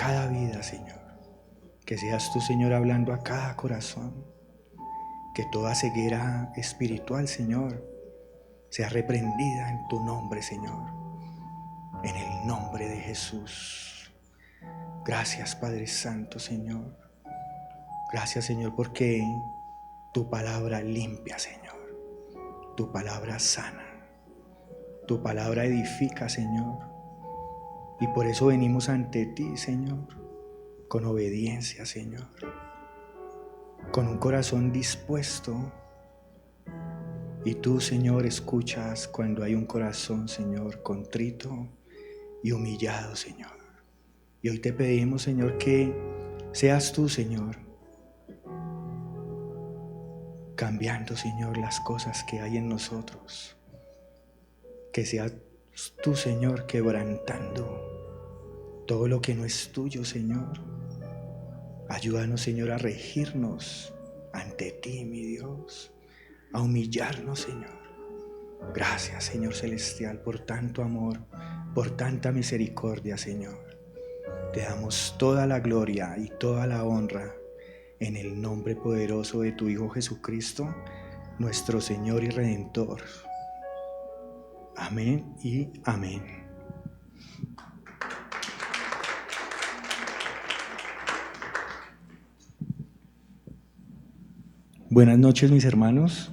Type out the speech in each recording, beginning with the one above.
cada vida, Señor. Que seas tú, Señor, hablando a cada corazón. Que toda ceguera espiritual, Señor, sea reprendida en tu nombre, Señor. En el nombre de Jesús. Gracias, Padre Santo, Señor. Gracias, Señor, porque tu palabra limpia, Señor. Tu palabra sana. Tu palabra edifica, Señor. Y por eso venimos ante ti, Señor, con obediencia, Señor. Con un corazón dispuesto. Y tú, Señor, escuchas cuando hay un corazón, Señor, contrito y humillado, Señor. Y hoy te pedimos, Señor, que seas tú, Señor, cambiando, Señor, las cosas que hay en nosotros. Que seas tú, Señor, quebrantando todo lo que no es tuyo, Señor. Ayúdanos, Señor, a regirnos ante ti, mi Dios, a humillarnos, Señor. Gracias, Señor Celestial, por tanto amor, por tanta misericordia, Señor. Te damos toda la gloria y toda la honra en el nombre poderoso de tu Hijo Jesucristo, nuestro Señor y Redentor. Amén y amén. Buenas noches, mis hermanos.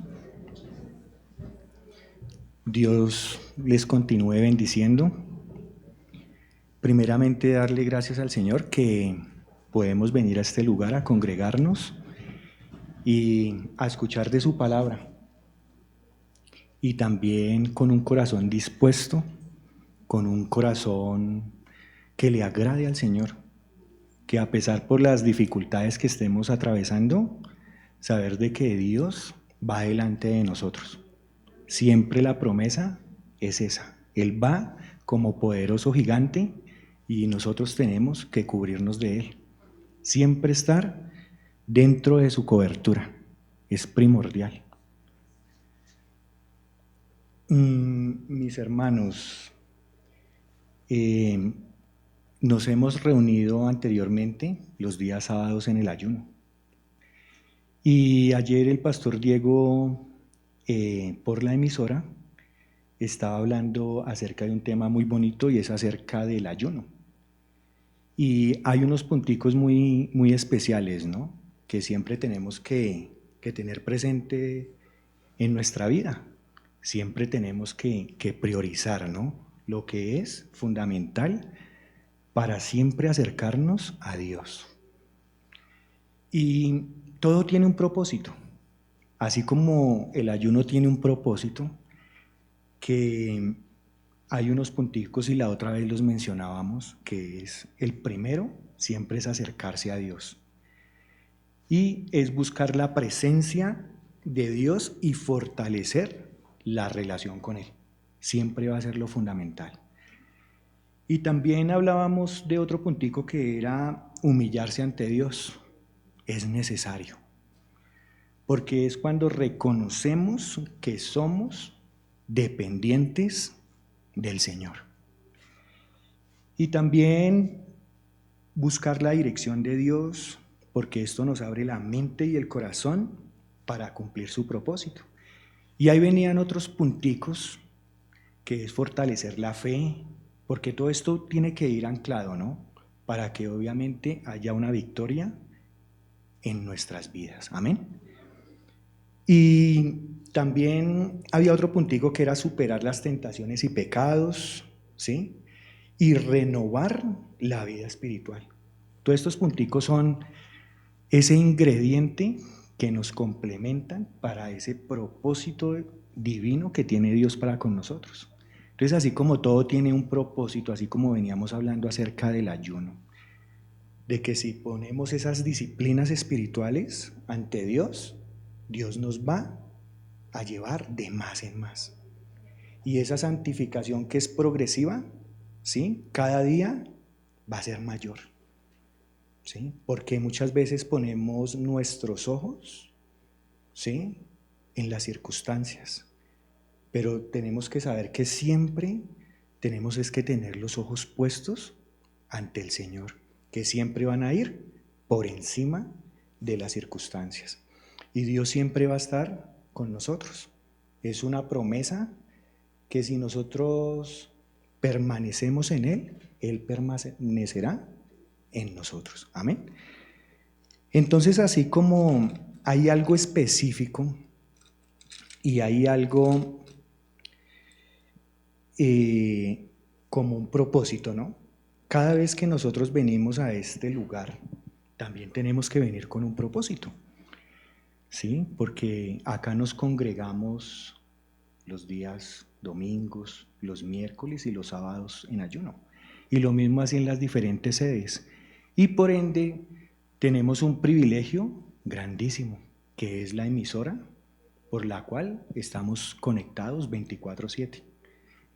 Dios les continúe bendiciendo. Primeramente, darle gracias al Señor que podemos venir a este lugar a congregarnos y a escuchar de su palabra. Y también con un corazón dispuesto, con un corazón que le agrade al Señor. Que a pesar por las dificultades que estemos atravesando, saber de que Dios va delante de nosotros. Siempre la promesa es esa. Él va como poderoso gigante y nosotros tenemos que cubrirnos de Él. Siempre estar dentro de su cobertura. Es primordial. Mis hermanos, nos hemos reunido anteriormente los días sábados en el ayuno. Y ayer el pastor Diego, por la emisora, estaba hablando acerca de un tema muy bonito y es acerca del ayuno. Y hay unos punticos muy, muy especiales, ¿no? Que siempre tenemos que tener presente en nuestra vida. Siempre tenemos que priorizar, ¿no? Lo que es fundamental para siempre acercarnos a Dios. Y todo tiene un propósito. Así como el ayuno tiene un propósito, que hay unos punticos y la otra vez los mencionábamos, que es el primero, siempre es acercarse a Dios. Y es buscar la presencia de Dios y fortalecer la relación con Él. Siempre va a ser lo fundamental. Y también hablábamos de otro puntico que era humillarse ante Dios. Es necesario. Porque es cuando reconocemos que somos dependientes del Señor. Y también buscar la dirección de Dios, porque esto nos abre la mente y el corazón para cumplir su propósito. Y ahí venían otros punticos, que es fortalecer la fe, porque todo esto tiene que ir anclado, ¿no? Para que obviamente haya una victoria en nuestras vidas. Amén. Y también había otro puntico que era superar las tentaciones y pecados, ¿sí? Y renovar la vida espiritual. Todos estos punticos son ese ingrediente que nos complementan para ese propósito divino que tiene Dios para con nosotros. Entonces, así como todo tiene un propósito, así como veníamos hablando acerca del ayuno, de que si ponemos esas disciplinas espirituales ante Dios, Dios nos va a llevar de más en más. Y esa santificación que es progresiva, ¿sí? Cada día va a ser mayor, ¿sí? Porque muchas veces ponemos nuestros ojos, ¿sí?, en las circunstancias, pero tenemos que saber que siempre tenemos es que tener los ojos puestos ante el Señor, que siempre van a ir por encima de las circunstancias. Y Dios siempre va a estar con nosotros. Es una promesa que si nosotros permanecemos en Él permanecerá en nosotros. Amén. Entonces, así como hay algo específico y hay algo como un propósito, ¿no? Cada vez que nosotros venimos a este lugar, también tenemos que venir con un propósito, ¿sí? Porque acá nos congregamos los días domingos, los miércoles y los sábados en ayuno. Y lo mismo así en las diferentes sedes. Y por ende, tenemos un privilegio grandísimo, que es la emisora por la cual estamos conectados 24/7.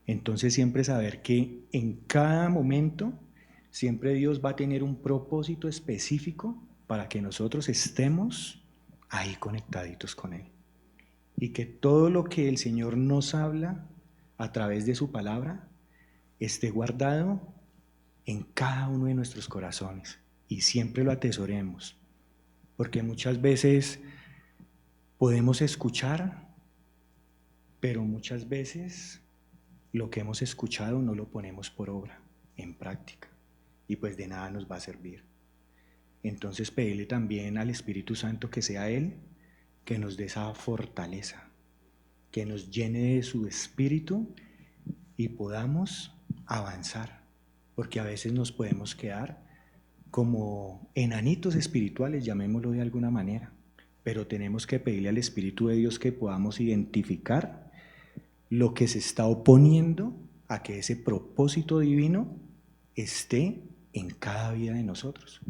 Entonces siempre saber que en cada momento, siempre Dios va a tener un propósito específico para que nosotros estemos ahí conectaditos con Él. Y que todo lo que el Señor nos habla a través de su palabra esté guardado en cada uno de nuestros corazones y siempre lo atesoremos. Porque muchas veces podemos escuchar, pero muchas veces lo que hemos escuchado no lo ponemos por obra, en práctica, y pues de nada nos va a servir. Entonces pedirle también al Espíritu Santo que sea Él que nos dé esa fortaleza, que nos llene de su Espíritu y podamos avanzar, porque a veces nos podemos quedar como enanitos espirituales, llamémoslo de alguna manera, pero tenemos que pedirle al Espíritu de Dios que podamos identificar lo que se está oponiendo a que ese propósito divino esté en cada vida de nosotros.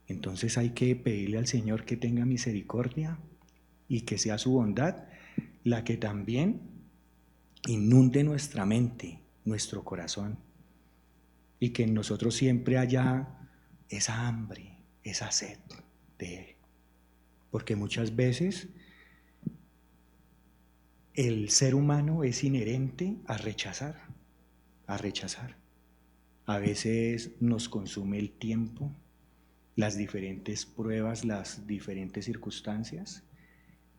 Entonces hay que pedirle al Señor que tenga misericordia y que sea su bondad la que también inunde nuestra mente, nuestro corazón, y que en nosotros siempre haya esa hambre, esa sed de Él. Porque muchas veces el ser humano es inherente a rechazar, a rechazar. A veces nos consume el tiempo, las diferentes pruebas, las diferentes circunstancias,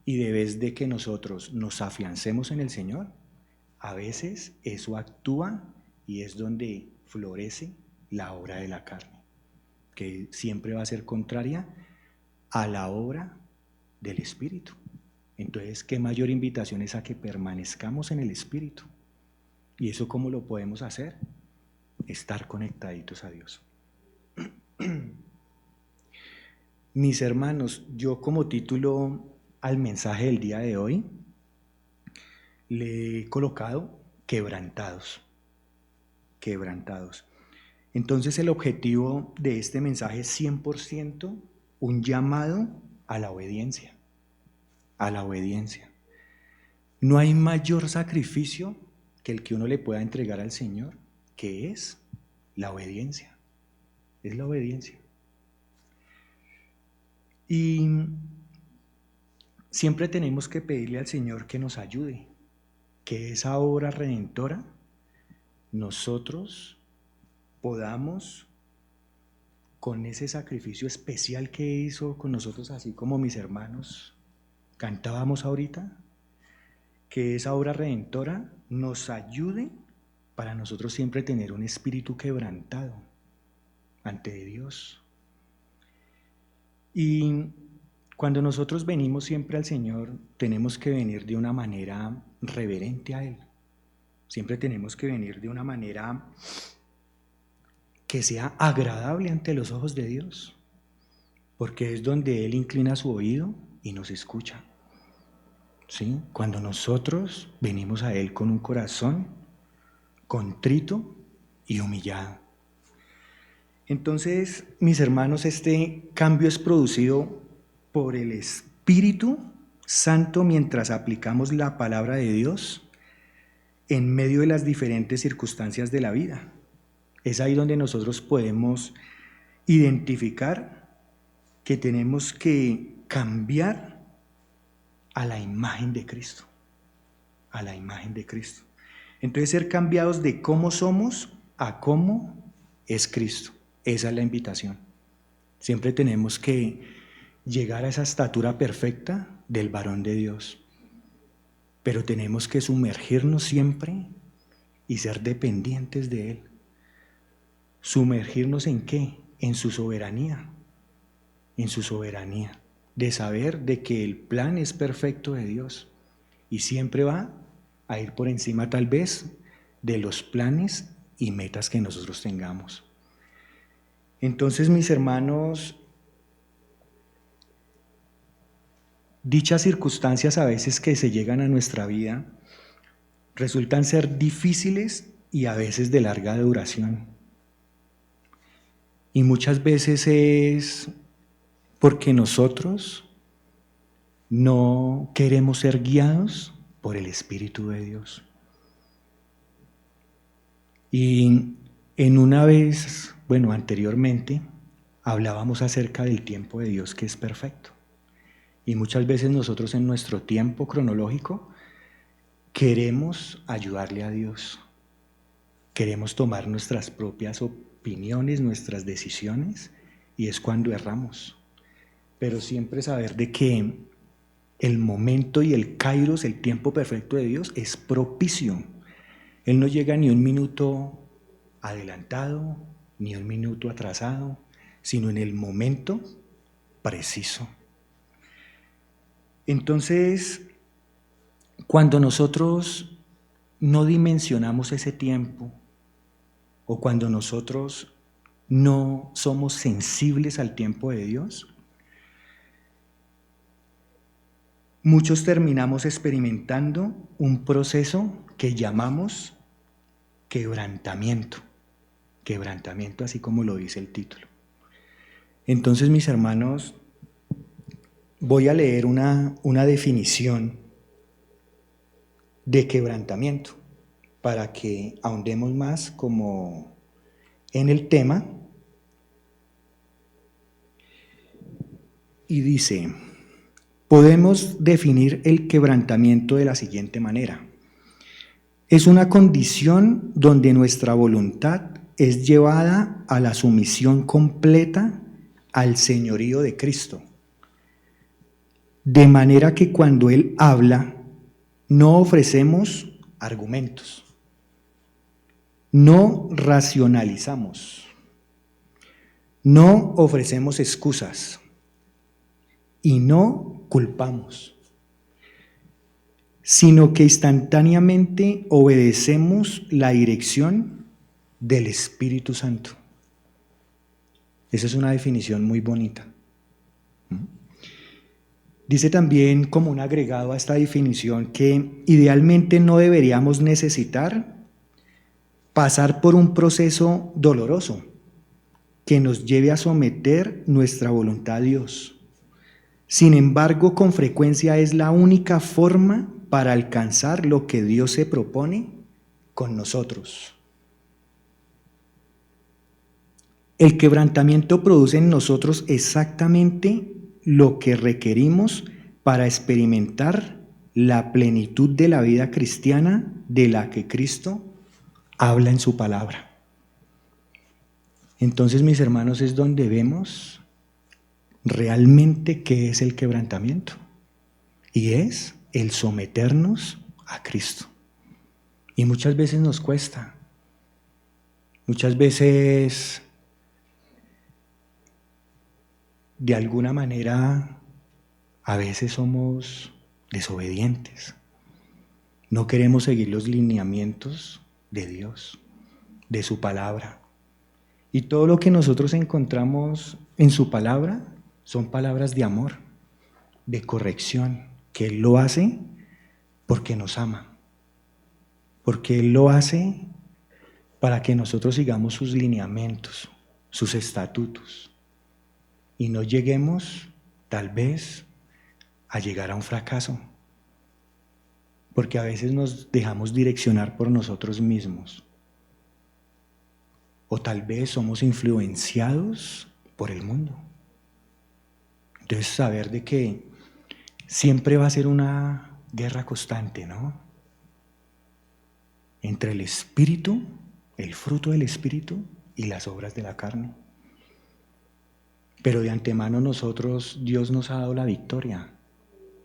y de vez de que nosotros nos afiancemos en el Señor, a veces eso actúa y es donde florece la obra de la carne, que siempre va a ser contraria a la obra del Espíritu. Entonces, ¿qué mayor invitación es a que permanezcamos en el Espíritu? ¿Y eso cómo lo podemos hacer? Estar conectaditos a Dios. Mis hermanos, yo como título al mensaje del día de hoy le he colocado quebrantados, quebrantados. Entonces el objetivo de este mensaje es 100% un llamado a la obediencia, a la obediencia. No hay mayor sacrificio que el que uno le pueda entregar al Señor, que es la obediencia, es la obediencia. Y siempre tenemos que pedirle al Señor que nos ayude, que esa obra redentora nosotros podamos, con ese sacrificio especial que hizo con nosotros, así como mis hermanos cantábamos ahorita, que esa obra redentora nos ayude para nosotros siempre tener un espíritu quebrantado ante Dios. Y cuando nosotros venimos siempre al Señor, tenemos que venir de una manera reverente a Él. Siempre tenemos que venir de una manera que sea agradable ante los ojos de Dios, porque es donde Él inclina su oído y nos escucha. ¿Sí? Cuando nosotros venimos a Él con un corazón contrito y humillado. Entonces, mis hermanos, este cambio es producido por el Espíritu Santo mientras aplicamos la palabra de Dios en medio de las diferentes circunstancias de la vida. Es ahí donde nosotros podemos identificar que tenemos que cambiar a la imagen de Cristo, a la imagen de Cristo. Entonces ser cambiados de cómo somos a cómo es Cristo. Esa es la invitación. Siempre tenemos que llegar a esa estatura perfecta del varón de Dios. Pero tenemos que sumergirnos siempre y ser dependientes de Él. ¿Sumergirnos en qué? En su soberanía. En su soberanía. De saber de que el plan es perfecto de Dios. Y siempre va a ir por encima tal vez de los planes y metas que nosotros tengamos. Entonces, mis hermanos, dichas circunstancias a veces que se llegan a nuestra vida resultan ser difíciles y a veces de larga duración. Y muchas veces es porque nosotros no queremos ser guiados por el Espíritu de Dios. Y anteriormente hablábamos acerca del tiempo de Dios que es perfecto. Y muchas veces nosotros en nuestro tiempo cronológico queremos ayudarle a Dios. Queremos tomar nuestras propias opiniones, nuestras decisiones, y es cuando erramos. Pero siempre saber de que el momento y el kairos, el tiempo perfecto de Dios, es propicio. Él no llega ni un minuto adelantado, ni un minuto atrasado, sino en el momento preciso. Entonces, cuando nosotros no dimensionamos ese tiempo, o cuando nosotros no somos sensibles al tiempo de Dios, muchos terminamos experimentando un proceso que llamamos quebrantamiento. Quebrantamiento, así como lo dice el título. Entonces, mis hermanos, voy a leer una definición de quebrantamiento para que ahondemos más como en el tema. Y dice: podemos definir el quebrantamiento de la siguiente manera. Es una condición donde nuestra voluntad es llevada a la sumisión completa al señorío de Cristo. De manera que cuando Él habla, no ofrecemos argumentos, no racionalizamos, no ofrecemos excusas y no culpamos, sino que instantáneamente obedecemos la dirección del Espíritu Santo. Esa es una definición muy bonita. Dice también, como un agregado a esta definición, que idealmente no deberíamos necesitar pasar por un proceso doloroso que nos lleve a someter nuestra voluntad a Dios. Sin embargo, con frecuencia es la única forma para alcanzar lo que Dios se propone con nosotros. El quebrantamiento produce en nosotros exactamente lo que requerimos para experimentar la plenitud de la vida cristiana de la que Cristo habla en su palabra. Entonces, mis hermanos, es donde vemos realmente qué es el quebrantamiento. Y es el someternos a Cristo. Y muchas veces nos cuesta. Muchas veces, de alguna manera, a veces somos desobedientes. No queremos seguir los lineamientos de Dios, de su palabra. Y todo lo que nosotros encontramos en su palabra son palabras de amor, de corrección, que Él lo hace porque nos ama, porque Él lo hace para que nosotros sigamos sus lineamientos, sus estatutos, y no lleguemos, tal vez, a llegar a un fracaso, porque a veces nos dejamos direccionar por nosotros mismos, o tal vez somos influenciados por el mundo. Entonces, saber de que siempre va a ser una guerra constante, ¿no? Entre el Espíritu, el fruto del Espíritu y las obras de la carne. pero de antemano Dios nos ha dado la victoria.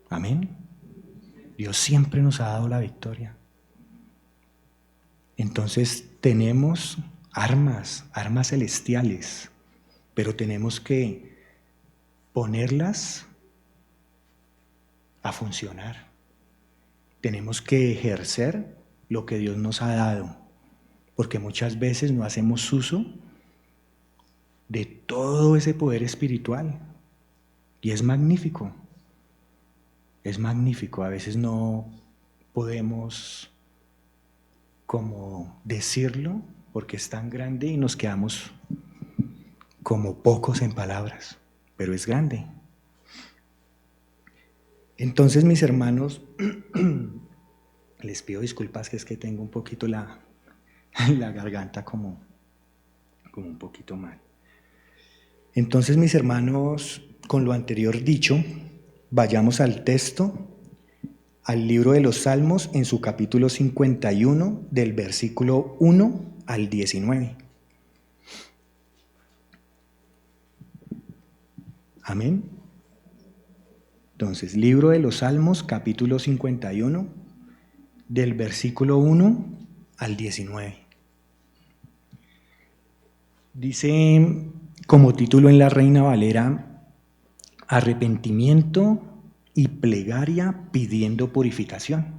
Amén. Dios siempre nos ha dado la victoria. Entonces tenemos armas celestiales, pero tenemos que ponerlas a funcionar. Tenemos que ejercer lo que Dios nos ha dado, porque muchas veces no hacemos uso de todo ese poder espiritual. Y es magnífico. Es magnífico. A veces no podemos como decirlo porque es tan grande y nos quedamos como pocos en palabras, pero es grande. Entonces, mis hermanos, les pido disculpas que es que tengo un poquito la garganta como un poquito mal. Entonces, mis hermanos, con lo anterior dicho, vayamos al texto, al libro de los Salmos, en su capítulo 51, del versículo 1 al 19. Amén. Entonces, libro de los Salmos, capítulo 51, del versículo 1 al 19. Dice como título en la Reina Valera: arrepentimiento y plegaria pidiendo purificación.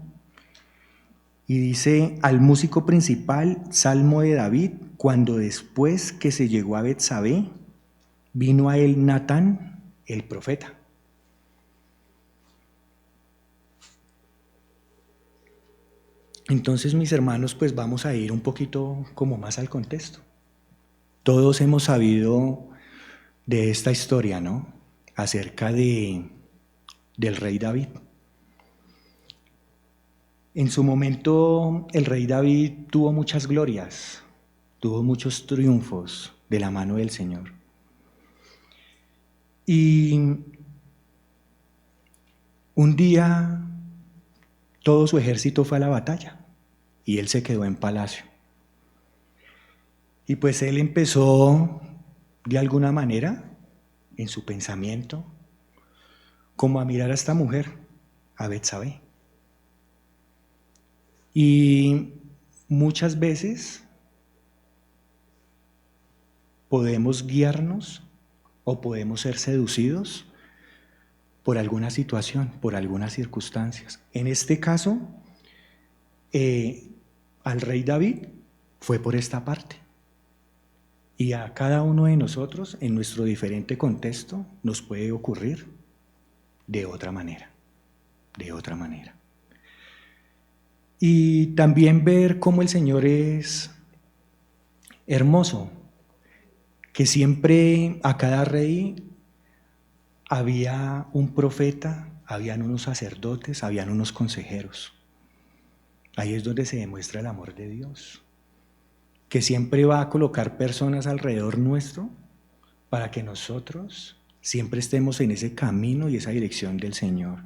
Y dice: al músico principal, salmo de David, cuando después que se llegó a Betsabé, vino a él Natán, el profeta. Entonces, mis hermanos, pues vamos a ir un poquito como más al contexto. Todos hemos sabido de esta historia, ¿no? Acerca del rey David. En su momento, el rey David tuvo muchas glorias, tuvo muchos triunfos de la mano del Señor. Y un día todo su ejército fue a la batalla y él se quedó en palacio. Y pues él empezó de alguna manera en su pensamiento como a mirar a esta mujer, a Betsabé. Y muchas veces podemos guiarnos o podemos ser seducidos por alguna situación, por algunas circunstancias. En este caso, al rey David fue por esta parte. Y a cada uno de nosotros, en nuestro diferente contexto, nos puede ocurrir de otra manera, de otra manera. Y también ver cómo el Señor es hermoso, que siempre a cada rey había un profeta, habían unos sacerdotes, habían unos consejeros. Ahí es donde se demuestra el amor de Dios, que siempre va a colocar personas alrededor nuestro para que nosotros siempre estemos en ese camino y esa dirección del Señor.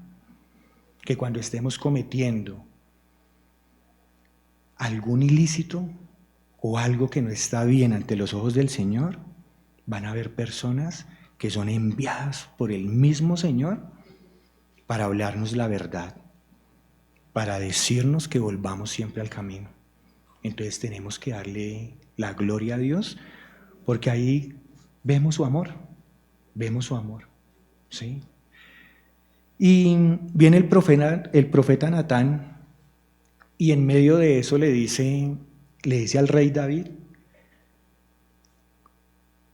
Que cuando estemos cometiendo algún ilícito o algo que no está bien ante los ojos del Señor, van a haber personas que son enviadas por el mismo Señor para hablarnos la verdad, para decirnos que volvamos siempre al camino. Entonces tenemos que darle la gloria a Dios, porque ahí vemos su amor, ¿sí? Y viene el profeta Natán, y en medio de eso le dice al rey David,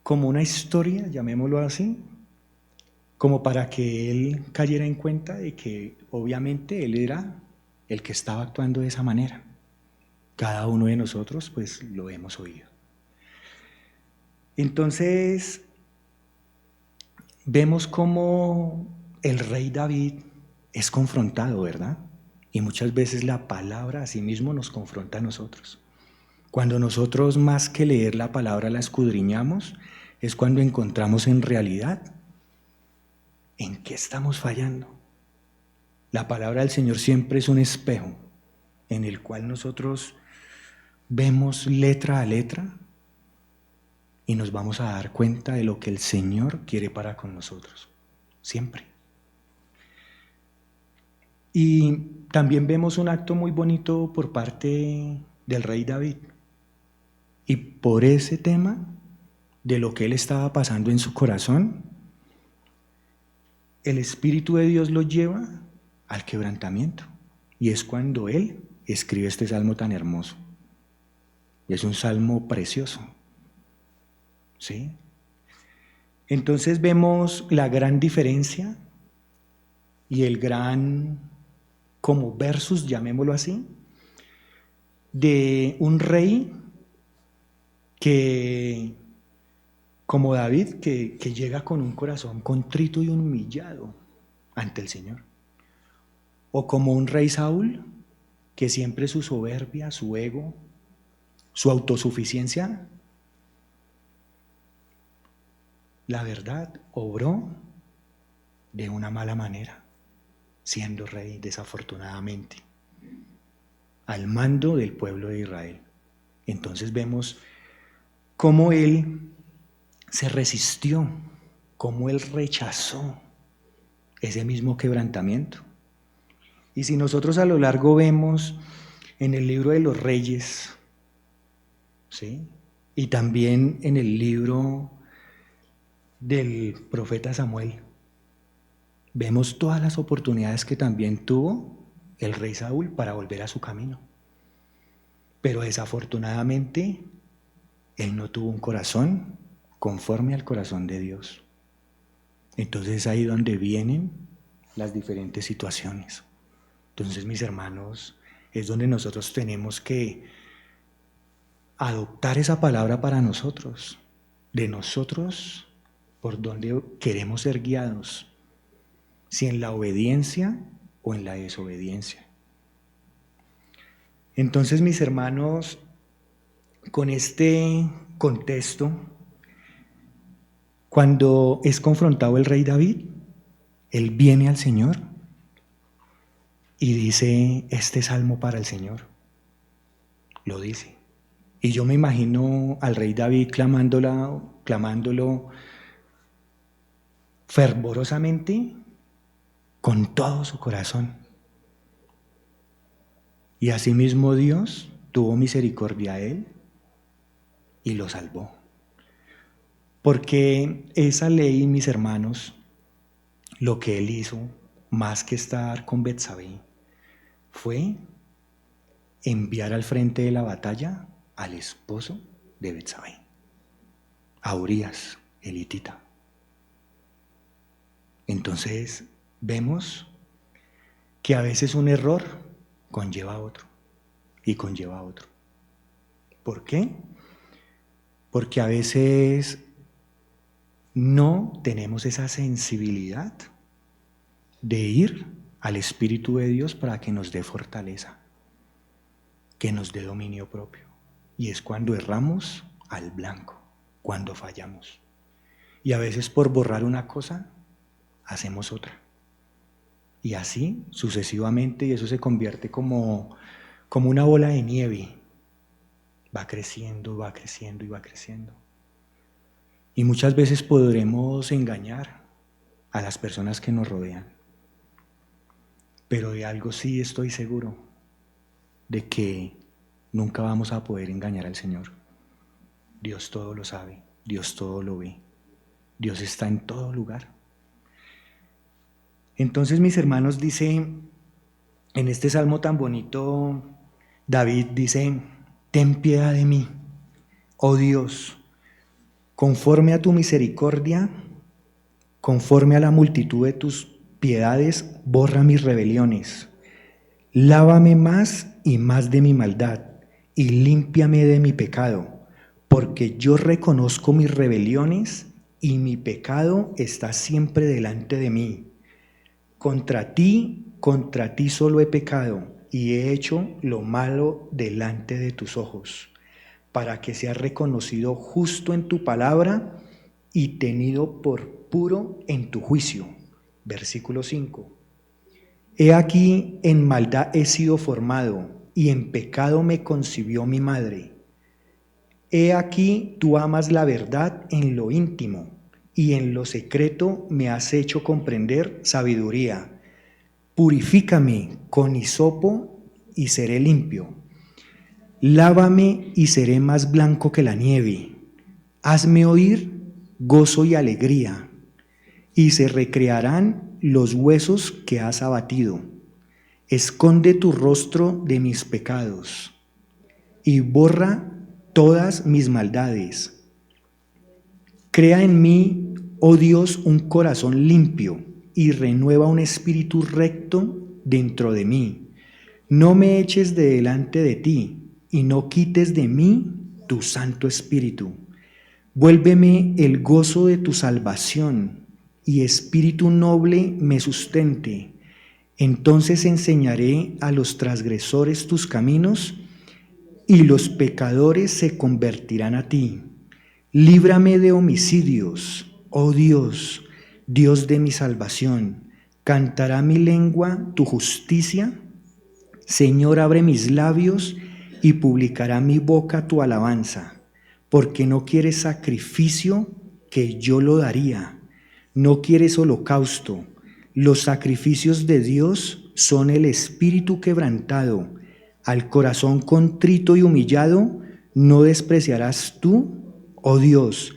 como una historia, llamémoslo así, como para que él cayera en cuenta de que obviamente él era el que estaba actuando de esa manera. Cada uno de nosotros pues lo hemos oído. Entonces vemos cómo el rey David es confrontado, ¿verdad? Y muchas veces la palabra a sí mismo nos confronta a nosotros. Cuando nosotros más que leer la palabra la escudriñamos, es cuando encontramos en realidad en qué estamos fallando. La palabra del Señor siempre es un espejo en el cual nosotros vemos letra a letra y nos vamos a dar cuenta de lo que el Señor quiere para con nosotros, siempre. Y también vemos un acto muy bonito por parte del rey David. Y por ese tema de lo que él estaba pasando en su corazón, el Espíritu de Dios lo lleva al quebrantamiento. Y es cuando él escribe este salmo tan hermoso. Y es un salmo precioso. ¿Sí? Entonces vemos la gran diferencia y el gran, como versus, llamémoslo así, de un rey que, como David, que llega con un corazón contrito y humillado ante el Señor. O como un rey Saúl, que siempre su soberbia, su ego, su autosuficiencia, la verdad, obró de una mala manera, siendo rey desafortunadamente, al mando del pueblo de Israel. Entonces vemos cómo él se resistió, cómo él rechazó ese mismo quebrantamiento. Y si nosotros a lo largo vemos en el libro de los Reyes, ¿sí? Y también en el libro del profeta Samuel, vemos todas las oportunidades que también tuvo el rey Saúl para volver a su camino. Pero desafortunadamente, él no tuvo un corazón conforme al corazón de Dios. Entonces es ahí donde vienen las diferentes situaciones. Entonces, mis hermanos, es donde nosotros tenemos que adoptar esa palabra para nosotros, de nosotros, por donde queremos ser guiados, si en la obediencia o en la desobediencia. Entonces, mis hermanos, con este contexto, cuando es confrontado el rey David, él viene al Señor y dice este salmo para el Señor. Lo dice. Y yo me imagino al rey David clamándolo fervorosamente con todo su corazón. Y asimismo Dios tuvo misericordia a él y lo salvó. Porque esa ley, mis hermanos, lo que él hizo, más que estar con Betsabé, fue enviar al frente de la batalla al esposo de Betsabé, a Urías, el hitita. Entonces vemos que a veces un error conlleva a otro y conlleva a otro. ¿Por qué? Porque a veces no tenemos esa sensibilidad de ir al Espíritu de Dios para que nos dé fortaleza, que nos dé dominio propio. Y es cuando erramos al blanco, cuando fallamos. Y a veces por borrar una cosa, hacemos otra. Y así sucesivamente, y eso se convierte como una bola de nieve. Va creciendo, va creciendo y va creciendo. Y muchas veces podremos engañar a las personas que nos rodean. Pero de algo sí estoy seguro, de que nunca vamos a poder engañar al Señor. Dios todo lo sabe, Dios todo lo ve, Dios está en todo lugar. Entonces, mis hermanos, dice en este salmo tan bonito, David dice: ten piedad de mí, oh Dios, conforme a tu misericordia, conforme a la multitud de tus piedades, borra mis rebeliones. Lávame más y más de mi maldad, y límpiame de mi pecado, porque yo reconozco mis rebeliones, y mi pecado está siempre delante de mí. Contra ti solo he pecado, y he hecho lo malo delante de tus ojos, para que seas reconocido justo en tu palabra y tenido por puro en tu juicio. Versículo 5. He aquí, en maldad he sido formado, y en pecado me concibió mi madre. He aquí, tú amas la verdad en lo íntimo, y en lo secreto me has hecho comprender sabiduría. Purifícame con hisopo y seré limpio. Lávame y seré más blanco que la nieve. Hazme oír gozo y alegría, y se recrearán los huesos que has abatido. Esconde tu rostro de mis pecados y borra todas mis maldades. Crea en mí, oh Dios, un corazón limpio y renueva un espíritu recto dentro de mí. No me eches de delante de ti y no quites de mí tu Santo Espíritu. Vuélveme el gozo de tu salvación y espíritu noble me sustente. Entonces enseñaré a los transgresores tus caminos y los pecadores se convertirán a ti. Líbrame de homicidios, oh Dios, Dios de mi salvación. ¿Cantará mi lengua tu justicia? Señor, abre mis labios y publicará mi boca tu alabanza. Porque no quieres sacrificio, que yo lo daría. No quieres holocausto. Los sacrificios de Dios son el espíritu quebrantado. Al corazón contrito y humillado no despreciarás tú, oh Dios.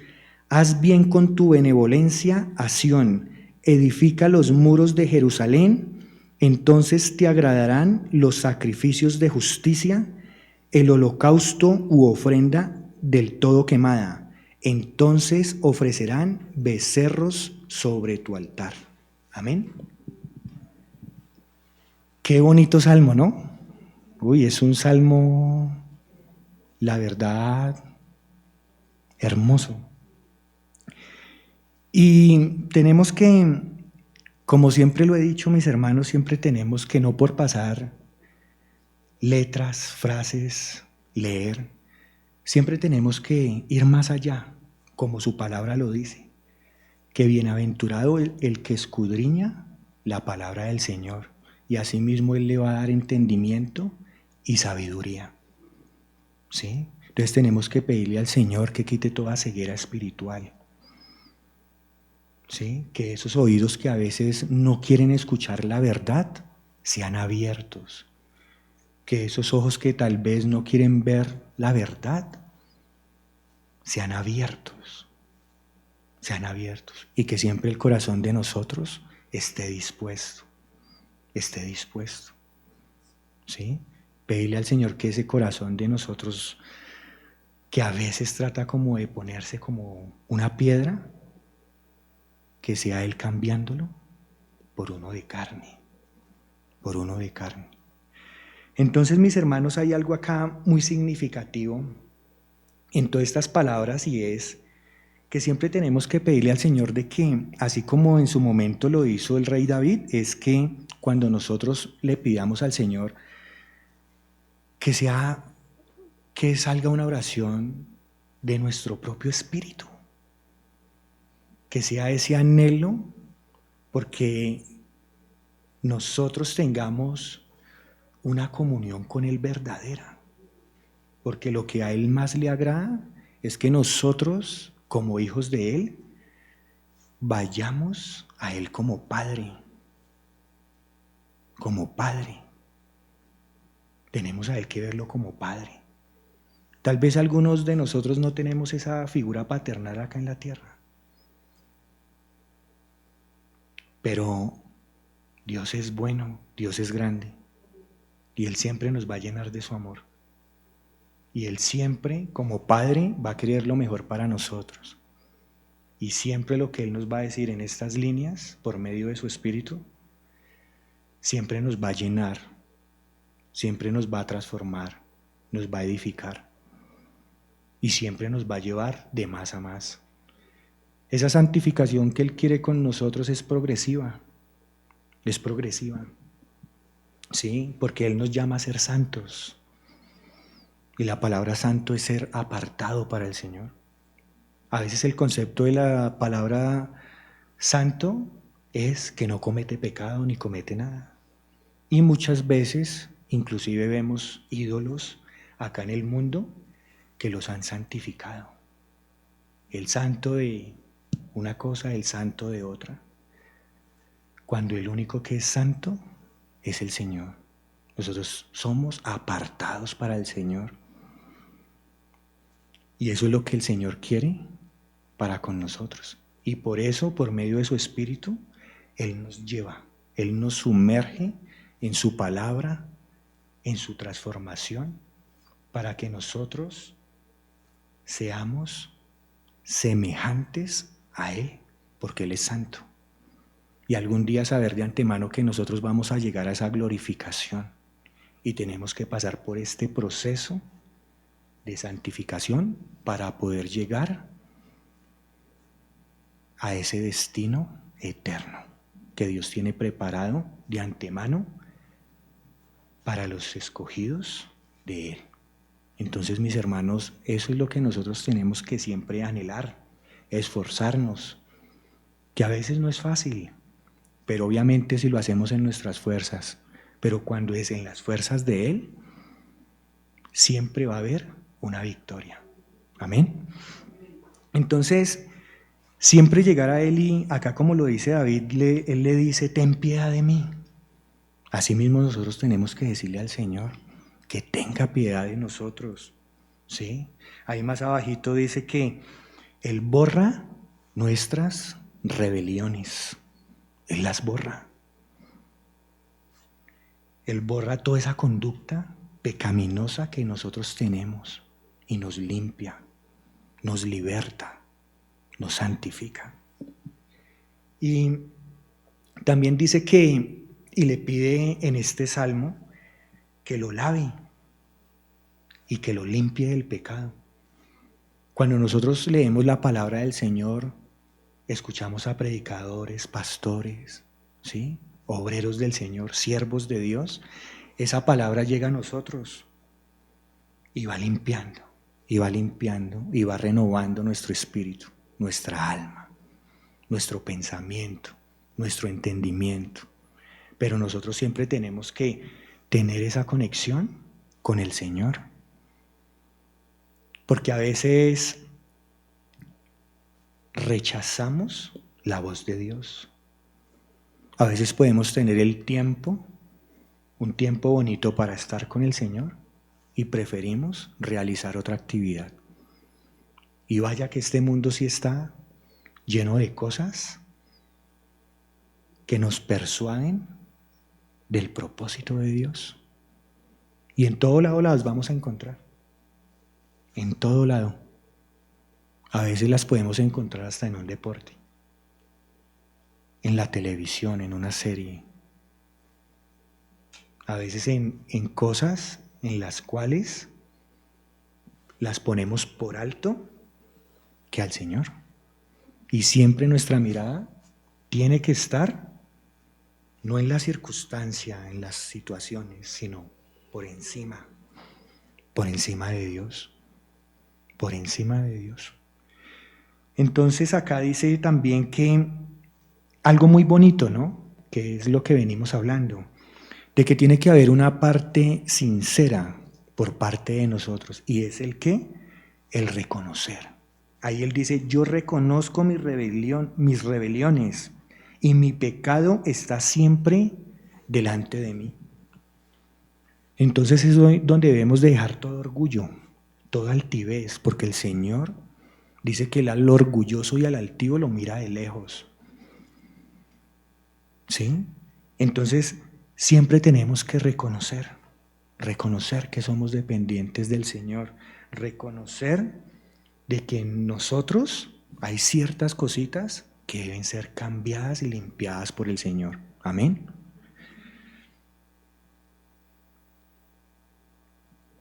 Haz bien con tu benevolencia a Sión. Edifica los muros de Jerusalén. Entonces te agradarán los sacrificios de justicia, el holocausto u ofrenda del todo quemada. Entonces ofrecerán becerros sobre tu altar. Amén. Qué bonito salmo, ¿no? Uy, es un salmo, la verdad, hermoso. Y tenemos que, como siempre lo he dicho, mis hermanos, siempre tenemos que no por pasar letras, frases, leer, siempre tenemos que ir más allá, como su palabra lo dice, que bienaventurado el que escudriña la palabra del Señor, y asimismo Él le va a dar entendimiento y sabiduría. ¿Sí? Entonces tenemos que pedirle al Señor que quite toda ceguera espiritual. ¿Sí? Que esos oídos que a veces no quieren escuchar la verdad sean abiertos. Que esos ojos que tal vez no quieren ver la verdad sean abiertos. Sean abiertos. Y que siempre el corazón de nosotros esté dispuesto. Esté dispuesto. ¿Sí? Pedirle al Señor que ese corazón de nosotros, que a veces trata como de ponerse como una piedra, que sea Él cambiándolo por uno de carne, por uno de carne. Entonces, mis hermanos, hay algo acá muy significativo en todas estas palabras, y es que siempre tenemos que pedirle al Señor de que, así como en su momento lo hizo el rey David, es que cuando nosotros le pidamos al Señor que salga una oración de nuestro propio espíritu, que sea ese anhelo porque nosotros tengamos una comunión con Él verdadera, porque lo que a Él más le agrada es que nosotros, como hijos de Él, vayamos a Él como Padre. Como Padre. Tenemos a Él que verlo como Padre. Tal vez algunos de nosotros no tenemos esa figura paternal acá en la tierra, pero Dios es bueno, Dios es grande, y Él siempre nos va a llenar de su amor. Y Él siempre, como Padre, va a querer lo mejor para nosotros. Y siempre lo que Él nos va a decir en estas líneas, por medio de su Espíritu, siempre nos va a llenar, siempre nos va a transformar, nos va a edificar. Y siempre nos va a llevar de más a más. Esa santificación que Él quiere con nosotros es progresiva. Es progresiva. Sí, porque Él nos llama a ser santos. Y la palabra santo es ser apartado para el Señor. A veces el concepto de la palabra santo es que no comete pecado ni comete nada. Y muchas veces, inclusive vemos ídolos acá en el mundo que los han santificado. El santo de una cosa, el santo de otra. Cuando el único que es santo es el Señor. Nosotros somos apartados para el Señor. Y eso es lo que el Señor quiere para con nosotros. Y por eso, por medio de su Espíritu, Él nos lleva, Él nos sumerge en su palabra, en su transformación, para que nosotros seamos semejantes a Él, porque Él es santo. Y algún día saber de antemano que nosotros vamos a llegar a esa glorificación y tenemos que pasar por este proceso de santificación para poder llegar a ese destino eterno que Dios tiene preparado de antemano para los escogidos de Él. Entonces, mis hermanos, eso es lo que nosotros tenemos que siempre anhelar, esforzarnos, que a veces no es fácil, pero obviamente si lo hacemos en nuestras fuerzas, pero cuando es en las fuerzas de Él, siempre va a haber una victoria. Amén. Entonces, siempre llegar a Él y acá como lo dice David, Él le dice, ten piedad de mí. Asimismo nosotros tenemos que decirle al Señor que tenga piedad de nosotros. ¿Sí? Ahí más abajito dice que Él borra nuestras rebeliones. Él las borra. Él borra toda esa conducta pecaminosa que nosotros tenemos y nos limpia, nos liberta, nos santifica. Y también dice que, y le pide en este salmo, que lo lave y que lo limpie del pecado. Cuando nosotros leemos la palabra del Señor, escuchamos a predicadores, pastores, ¿sí? Obreros del Señor, siervos de Dios, esa palabra llega a nosotros y va limpiando, y va limpiando, y va renovando nuestro espíritu, nuestra alma, nuestro pensamiento, nuestro entendimiento. Pero nosotros siempre tenemos que tener esa conexión con el Señor. Porque a veces rechazamos la voz de Dios. A veces podemos tener el tiempo, un tiempo bonito para estar con el Señor y preferimos realizar otra actividad. Y vaya que este mundo sí está lleno de cosas que nos persuaden del propósito de Dios. Y en todo lado las vamos a encontrar. En todo lado. A veces las podemos encontrar hasta en un deporte, en la televisión, en una serie. A veces en cosas en las cuales las ponemos por alto que al Señor. Y siempre nuestra mirada tiene que estar no en la circunstancia, en las situaciones, sino por encima de Dios, por encima de Dios. Entonces acá dice también que algo muy bonito, ¿no? Que es lo que venimos hablando, de que tiene que haber una parte sincera por parte de nosotros. ¿Y es el qué? El reconocer. Ahí él dice, yo reconozco mis rebeliones y mi pecado está siempre delante de mí. Entonces es donde debemos dejar todo orgullo, toda altivez, porque el Señor dice que al orgulloso y al altivo lo mira de lejos. ¿Sí? Entonces siempre tenemos que reconocer que somos dependientes del Señor, reconocer de que en nosotros hay ciertas cositas que deben ser cambiadas y limpiadas por el Señor. Amén.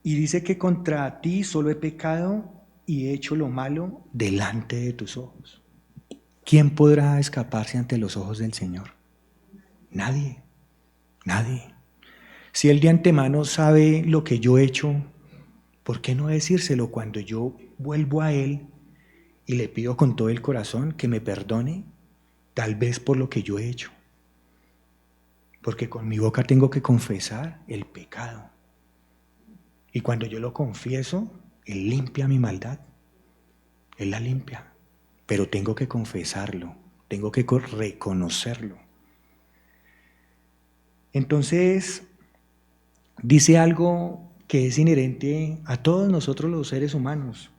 Y dice que contra ti solo he pecado y he hecho lo malo delante de tus ojos. ¿Quién podrá escaparse ante los ojos del Señor? Nadie, nadie. Si Él de antemano sabe lo que yo he hecho, ¿por qué no decírselo cuando yo vuelvo a Él y le pido con todo el corazón que me perdone, tal vez por lo que yo he hecho? Porque con mi boca tengo que confesar el pecado. Y cuando yo lo confieso, Él limpia mi maldad. Él la limpia. Pero tengo que confesarlo, tengo que reconocerlo. Entonces, dice algo que es inherente a todos nosotros los seres humanos,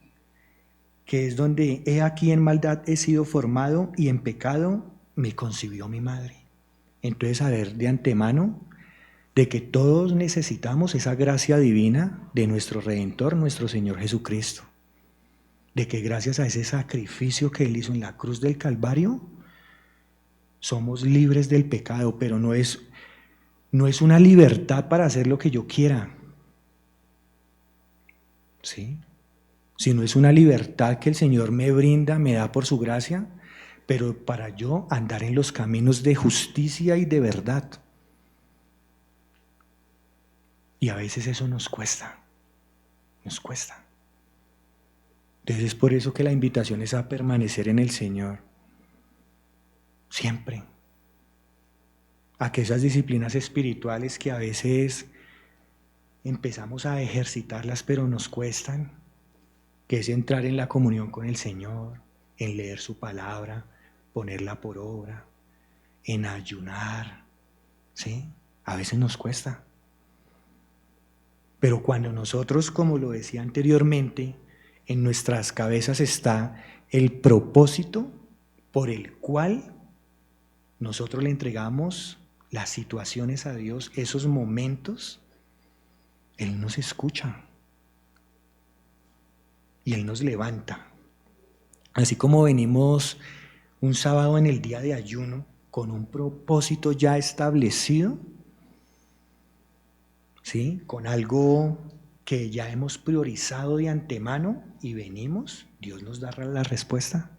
que es donde he aquí en maldad he sido formado y en pecado me concibió mi madre. Entonces, saber de antemano de que todos necesitamos esa gracia divina de nuestro Redentor, nuestro Señor Jesucristo. De que gracias a ese sacrificio que Él hizo en la cruz del Calvario, somos libres del pecado, pero no es una libertad para hacer lo que yo quiera, ¿sí? Sino es una libertad que el Señor me brinda, me da por su gracia, pero para yo andar en los caminos de justicia y de verdad. Y a veces eso nos cuesta. Entonces es por eso que la invitación es a permanecer en el Señor, siempre. A que esas disciplinas espirituales que a veces empezamos a ejercitarlas pero nos cuestan, que es entrar en la comunión con el Señor, en leer su palabra, ponerla por obra, en ayunar, ¿sí? A veces nos cuesta. Pero cuando nosotros, como lo decía anteriormente, en nuestras cabezas está el propósito por el cual nosotros le entregamos las situaciones a Dios, esos momentos, Él nos escucha y Él nos levanta. Así como venimos un sábado en el día de ayuno con un propósito ya establecido, ¿sí? Con algo que ya hemos priorizado de antemano y venimos, Dios nos da la respuesta.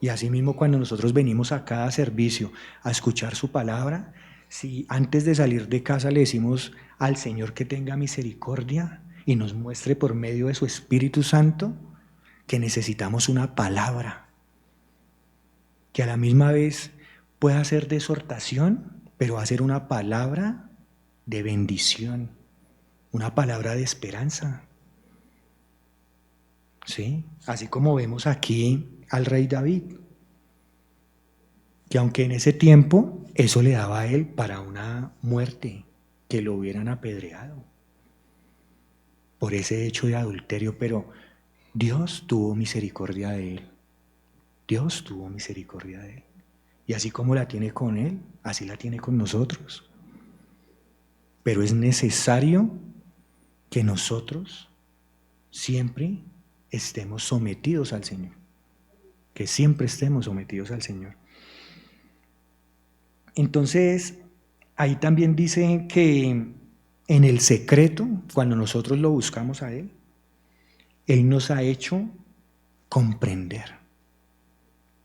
Y asimismo cuando nosotros venimos a cada servicio a escuchar su palabra, si antes de salir de casa le decimos al Señor que tenga misericordia y nos muestre por medio de su Espíritu Santo que necesitamos una palabra, que a la misma vez pueda ser de exhortación, pero va a ser una palabra de bendición, una palabra de esperanza. ¿Sí? Así como vemos aquí al rey David, que aunque en ese tiempo eso le daba a él para una muerte, que lo hubieran apedreado por ese hecho de adulterio, pero Dios tuvo misericordia de él. Dios tuvo misericordia de él. Y así como la tiene con él, así la tiene con nosotros. Pero es necesario que nosotros siempre estemos sometidos al Señor. Que siempre estemos sometidos al Señor. Entonces, ahí también dice que en el secreto, cuando nosotros lo buscamos a Él, Él nos ha hecho comprender,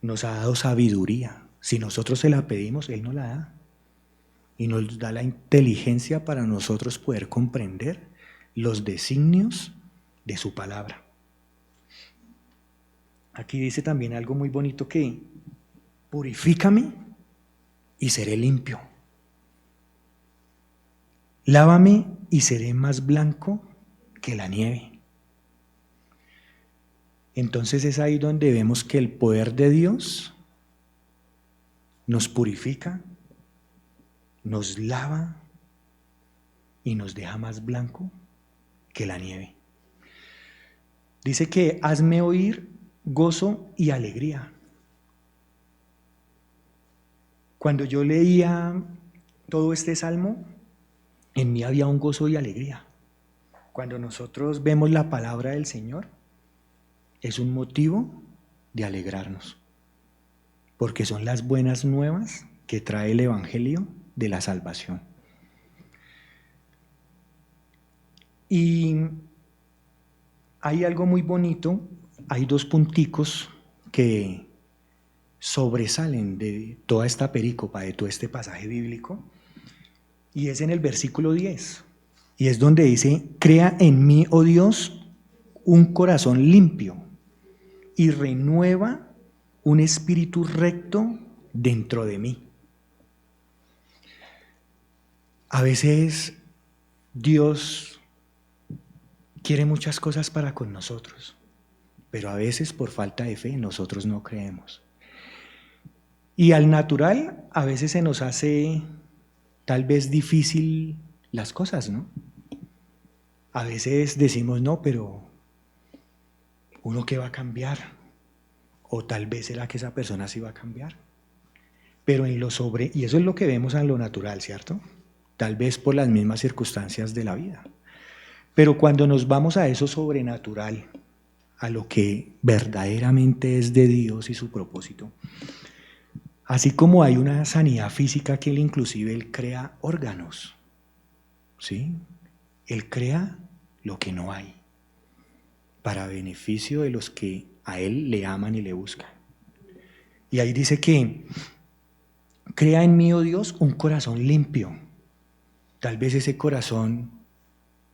nos ha dado sabiduría. Si nosotros se la pedimos, Él nos la da. Y nos da la inteligencia para nosotros poder comprender los designios de su palabra. Aquí dice también algo muy bonito que purifícame y seré limpio. Lávame y seré más blanco que la nieve. Entonces es ahí donde vemos que el poder de Dios nos purifica, nos lava y nos deja más blanco que la nieve. Dice que hazme oír gozo y alegría. Cuando yo leía todo este salmo, en mí había un gozo y alegría. Cuando nosotros vemos la palabra del Señor, es un motivo de alegrarnos, porque son las buenas nuevas que trae el Evangelio de la salvación. Y hay algo muy bonito, hay dos punticos que sobresalen de toda esta perícopa, de todo este pasaje bíblico, y es en el versículo 10, y es donde dice, crea en mí, oh Dios, un corazón limpio, y renueva un espíritu recto dentro de mí. A veces Dios quiere muchas cosas para con nosotros, pero a veces por falta de fe nosotros no creemos. Y al natural a veces se nos hace tal vez difícil las cosas, ¿no? A veces decimos, no, pero ¿uno qué va a cambiar? O tal vez será que esa persona sí va a cambiar. Pero en lo sobre, y eso es lo que vemos en lo natural, ¿cierto? Tal vez por las mismas circunstancias de la vida. Pero cuando nos vamos a eso sobrenatural, a lo que verdaderamente es de Dios y su propósito, así como hay una sanidad física que Él crea órganos, ¿sí? Él crea lo que no hay, para beneficio de los que a Él le aman y le buscan. Y ahí dice que crea en mí, oh Dios, un corazón limpio. Tal vez ese corazón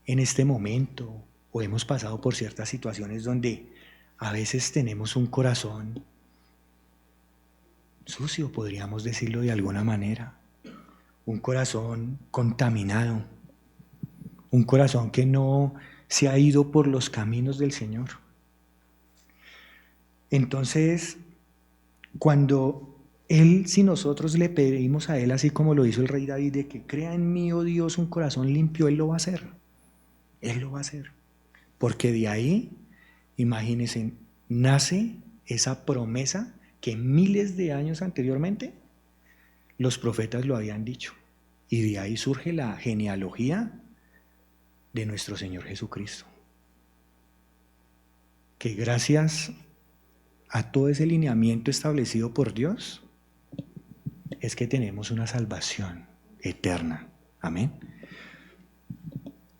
en este momento o hemos pasado por ciertas situaciones donde a veces tenemos un corazón sucio, podríamos decirlo de alguna manera, un corazón contaminado, un corazón que no se ha ido por los caminos del Señor. Entonces, cuando Él, si nosotros le pedimos a Él, así como lo hizo el rey David, de que crea en mí, oh Dios, un corazón limpio, Él lo va a hacer. Él lo va a hacer. Porque de ahí, imagínense, nace esa promesa que miles de años anteriormente los profetas lo habían dicho. Y de ahí surge la genealogía de nuestro Señor Jesucristo. Que gracias a todo ese lineamiento establecido por Dios, es que tenemos una salvación eterna. Amén.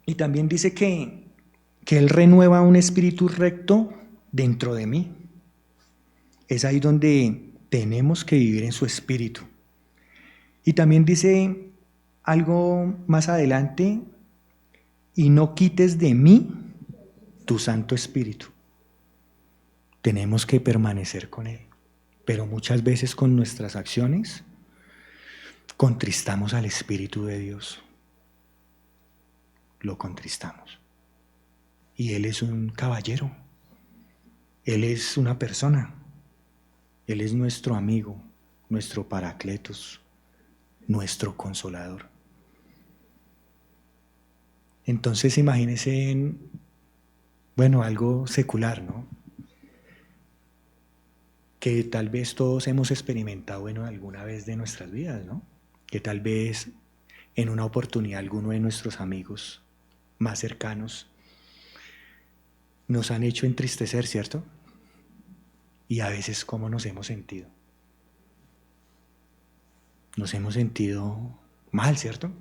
Y también dice que Él renueva un espíritu recto dentro de mí. Es ahí donde tenemos que vivir en su espíritu. Y también dice algo más adelante, y no quites de mí tu Santo Espíritu. Tenemos que permanecer con Él, pero muchas veces con nuestras acciones contristamos al Espíritu de Dios. Lo contristamos. Y Él es un caballero. Él es una persona. Él es nuestro amigo, nuestro paracletos, nuestro consolador. Entonces imagínense algo secular, ¿no? Que tal vez todos hemos experimentado alguna vez de nuestras vidas, ¿no? Que tal vez en una oportunidad alguno de nuestros amigos más cercanos nos han hecho entristecer, ¿cierto? Y a veces, ¿cómo nos hemos sentido? Nos hemos sentido mal, ¿cierto?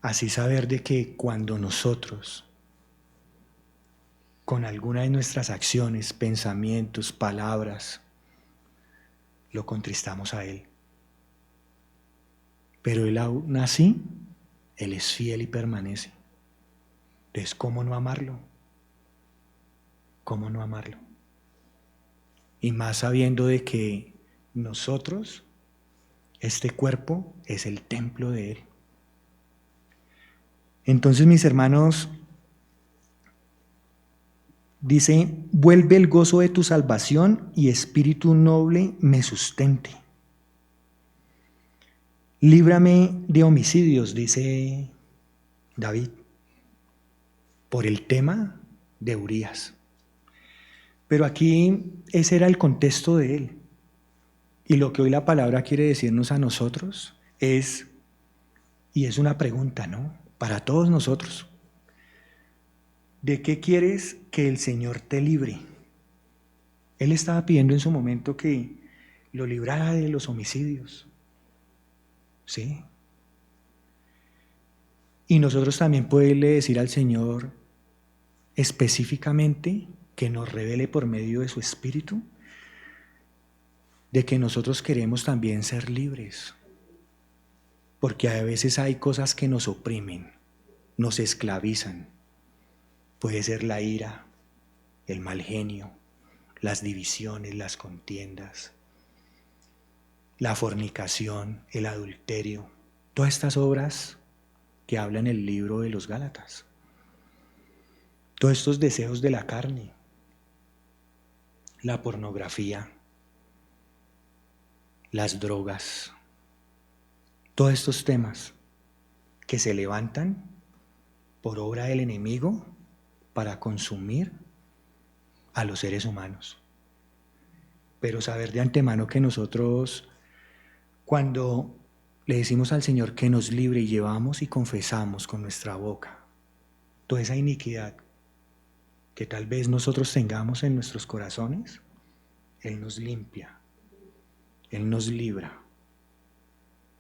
Así saber de que cuando nosotros, con alguna de nuestras acciones, pensamientos, palabras, lo contristamos a Él. Pero Él aún así, Él es fiel y permanece. Entonces, ¿cómo no amarlo? ¿Cómo no amarlo? Y más sabiendo de que nosotros, este cuerpo, es el templo de Él. Entonces, mis hermanos, dice, vuelve el gozo de tu salvación y espíritu noble me sustente. Líbrame de homicidios, dice David, por el tema de Urías. Pero aquí ese era el contexto de él. Y lo que hoy la palabra quiere decirnos a nosotros es, y es una pregunta, ¿no? Para todos nosotros. ¿De qué quieres que el Señor te libre? Él estaba pidiendo en su momento que lo librara de los homicidios. ¿Sí? Y nosotros también podemos decir al Señor específicamente que nos revele por medio de su Espíritu de que nosotros queremos también ser libres. Porque a veces hay cosas que nos oprimen, nos esclavizan. Puede ser la ira, el mal genio, las divisiones, las contiendas, la fornicación, el adulterio, todas estas obras que habla en el libro de los Gálatas. todos estos deseos de la carne, la pornografía, las drogas, todos estos temas que se levantan por obra del enemigo para consumir a los seres humanos. Pero saber de antemano que nosotros, cuando le decimos al Señor que nos libre y llevamos y confesamos con nuestra boca toda esa iniquidad que tal vez nosotros tengamos en nuestros corazones, Él nos limpia, Él nos libra,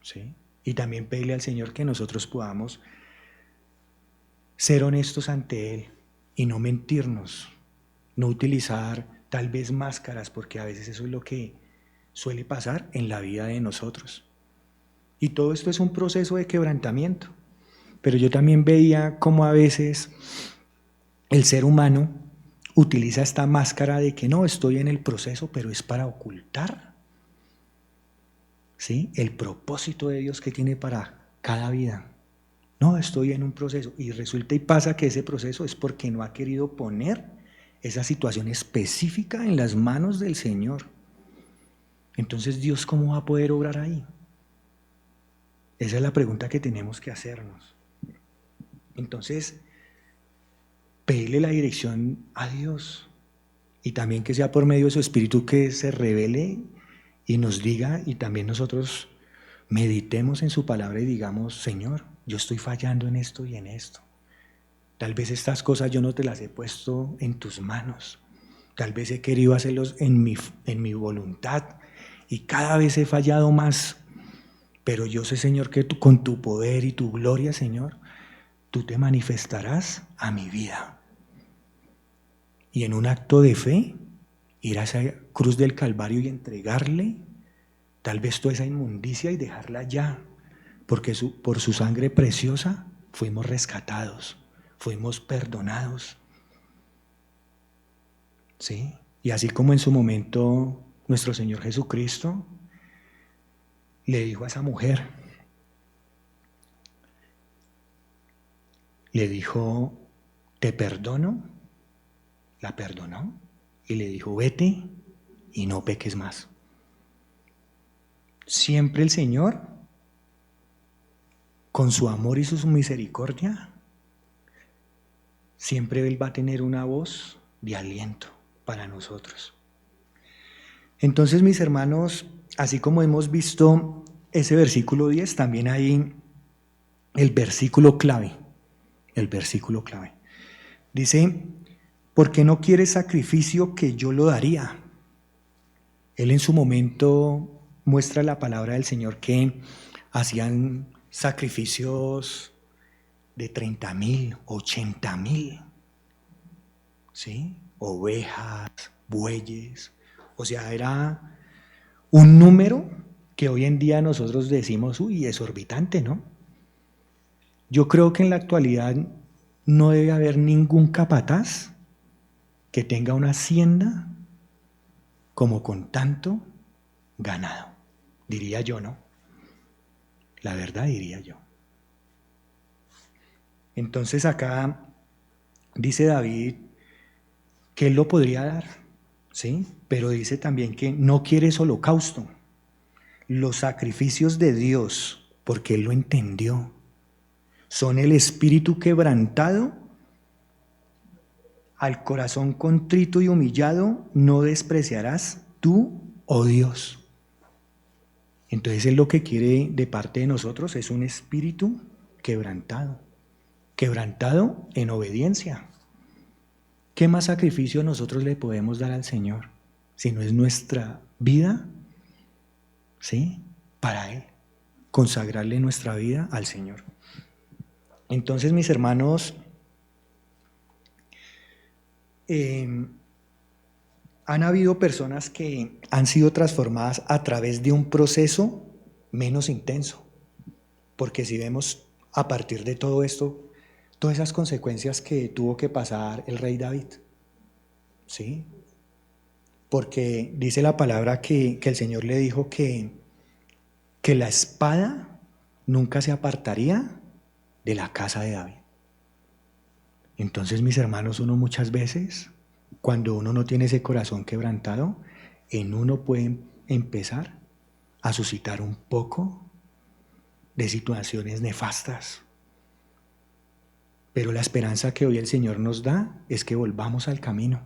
¿sí? Y también pedirle al Señor que nosotros podamos ser honestos ante Él y no mentirnos, no utilizar tal vez máscaras, porque a veces eso es lo que suele pasar en la vida de nosotros. Y todo esto es un proceso de quebrantamiento. Pero yo también veía cómo a veces el ser humano utiliza esta máscara de que no, estoy en el proceso, pero es para ocultar, ¿sí?, el propósito de Dios que tiene para cada vida. No, estoy en un proceso. Y resulta y pasa que ese proceso es porque no ha querido poner esa situación específica en las manos del Señor. Entonces, ¿Dios cómo va a poder obrar ahí? Esa es la pregunta que tenemos que hacernos. Entonces, pedirle la dirección a Dios y también que sea por medio de su Espíritu que se revele y nos diga, y también nosotros meditemos en su palabra y digamos, Señor, yo estoy fallando en esto y en esto. Tal vez estas cosas yo no te las he puesto en tus manos. Tal vez he querido hacerlos en mi voluntad y cada vez he fallado más. Pero yo sé, Señor, que tú, con tu poder y tu gloria, Señor, tú te manifestarás a mi vida. Y en un acto de fe, ir a esa cruz del Calvario y entregarle tal vez toda esa inmundicia y dejarla ya, porque por su sangre preciosa fuimos rescatados, fuimos perdonados. ¿Sí? Y así como en su momento nuestro Señor Jesucristo le dijo a esa mujer, le dijo, te perdono, la perdonó y le dijo, vete y no peques más. Siempre el Señor, con su amor y su misericordia, siempre Él va a tener una voz de aliento para nosotros. Entonces, mis hermanos, así como hemos visto ese versículo 10, también hay el versículo clave. El versículo clave. Dice, porque no quieres sacrificio que yo lo daría. Él en su momento muestra la palabra del Señor que hacían sacrificios de 30,000, 80,000, ¿sí? Ovejas, bueyes, o sea, era un número que hoy en día nosotros decimos, uy, exorbitante, ¿no? Yo creo que en la actualidad no debe haber ningún capataz que tenga una hacienda como con tanto ganado, diría yo, ¿no? La verdad diría yo. Entonces acá dice David que él lo podría dar, ¿sí? Pero dice también que no quieres holocausto. Los sacrificios de Dios, porque él lo entendió, son el espíritu quebrantado, al corazón contrito y humillado no despreciarás tú, oh Dios. Entonces él lo que quiere de parte de nosotros es un espíritu quebrantado, quebrantado en obediencia. ¿Qué más sacrificio nosotros le podemos dar al Señor si no es nuestra vida, ¿sí?, para Él, consagrarle nuestra vida al Señor? Entonces, mis hermanos, han habido personas que han sido transformadas a través de un proceso menos intenso, porque si vemos a partir de todo esto, todas esas consecuencias que tuvo que pasar el rey David, ¿sí? Porque dice la palabra que el Señor le dijo que la espada nunca se apartaría de la casa de David. Entonces, mis hermanos, uno muchas veces, cuando uno no tiene ese corazón quebrantado, en uno puede empezar a suscitar un poco de situaciones nefastas. Pero la esperanza que hoy el Señor nos da es que volvamos al camino,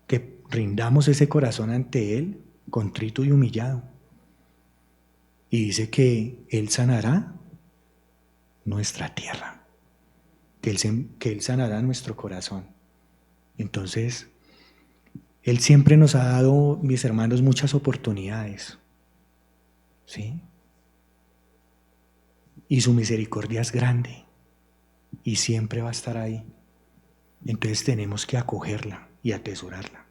que rindamos ese corazón ante Él, contrito y humillado. Y dice que Él sanará nuestra tierra, que Él sanará nuestro corazón. Entonces, Él siempre nos ha dado, mis hermanos, muchas oportunidades, ¿sí? Y su misericordia es grande y siempre va a estar ahí. Entonces tenemos que acogerla y atesorarla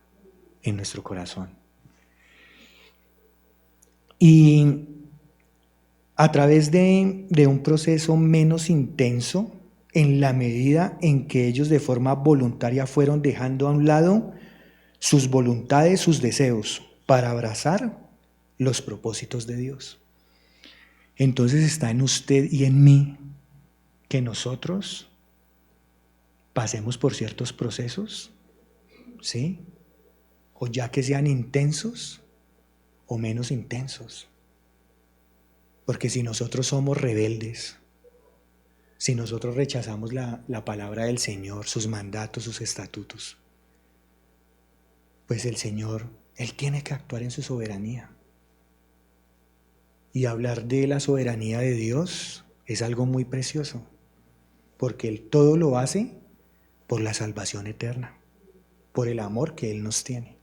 en nuestro corazón. Y a través de un proceso menos intenso, en la medida en que ellos de forma voluntaria fueron dejando a un lado sus voluntades, sus deseos, para abrazar los propósitos de Dios. Entonces está en usted y en mí que nosotros pasemos por ciertos procesos, ¿sí? O ya que sean intensos o menos intensos. Porque si nosotros somos rebeldes, si nosotros rechazamos la palabra del Señor, sus mandatos, sus estatutos, pues el Señor, Él tiene que actuar en su soberanía. Y hablar de la soberanía de Dios es algo muy precioso, porque Él todo lo hace por la salvación eterna, por el amor que Él nos tiene.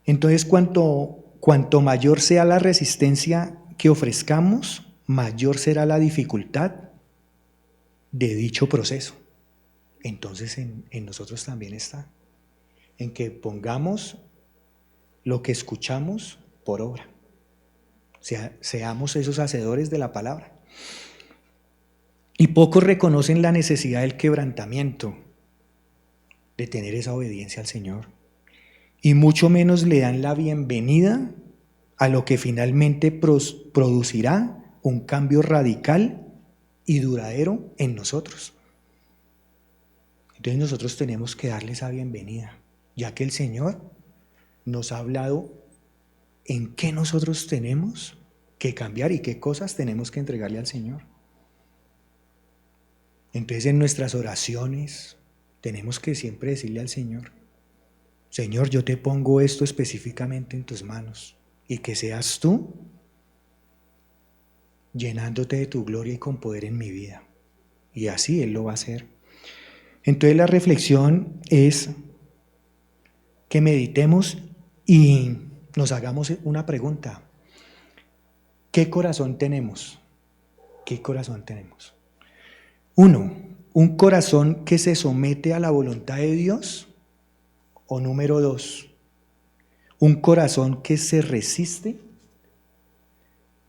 Entonces, cuanto mayor sea la resistencia que ofrezcamos, mayor será la dificultad de dicho proceso. Entonces en nosotros también está, en que pongamos lo que escuchamos por obra. Seamos esos hacedores de la palabra. Y pocos reconocen la necesidad del quebrantamiento, de tener esa obediencia al Señor. Y mucho menos le dan la bienvenida a lo que finalmente producirá un cambio radical y duradero en nosotros. Entonces nosotros tenemos que darle esa bienvenida, ya que el Señor nos ha hablado en qué nosotros tenemos que cambiar y qué cosas tenemos que entregarle al Señor. Entonces en nuestras oraciones tenemos que siempre decirle al Señor: Señor, yo te pongo esto específicamente en tus manos, y que seas tú llenándote de tu gloria y con poder en mi vida. Y así Él lo va a hacer. Entonces la reflexión es que meditemos y nos hagamos una pregunta. ¿Qué corazón tenemos? ¿Qué corazón tenemos? 1, un corazón que se somete a la voluntad de Dios. O número 2, un corazón que se resiste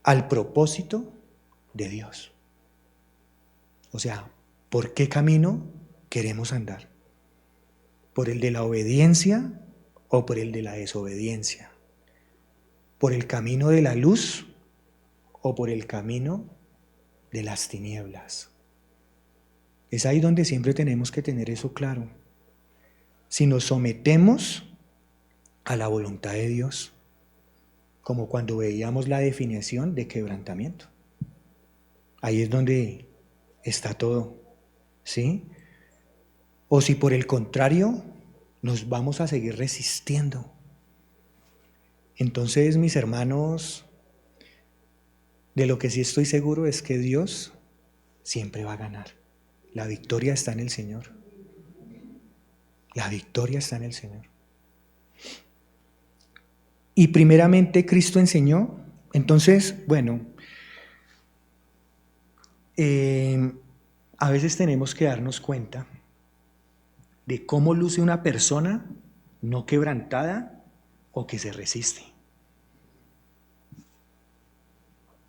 al propósito de Dios. O sea, ¿por qué camino queremos andar? ¿Por el de la obediencia o por el de la desobediencia? ¿Por el camino de la luz o por el camino de las tinieblas? Es ahí donde siempre tenemos que tener eso claro. Si nos sometemos a la voluntad de Dios, como cuando veíamos la definición de quebrantamiento, ahí es donde está todo, ¿sí? O si por el contrario nos vamos a seguir resistiendo. Entonces, mis hermanos, de lo que sí estoy seguro es que Dios siempre va a ganar. La victoria está en el Señor. La victoria está en el Señor. Y primeramente Cristo enseñó. Entonces, bueno, a veces tenemos que darnos cuenta de cómo luce una persona no quebrantada o que se resiste.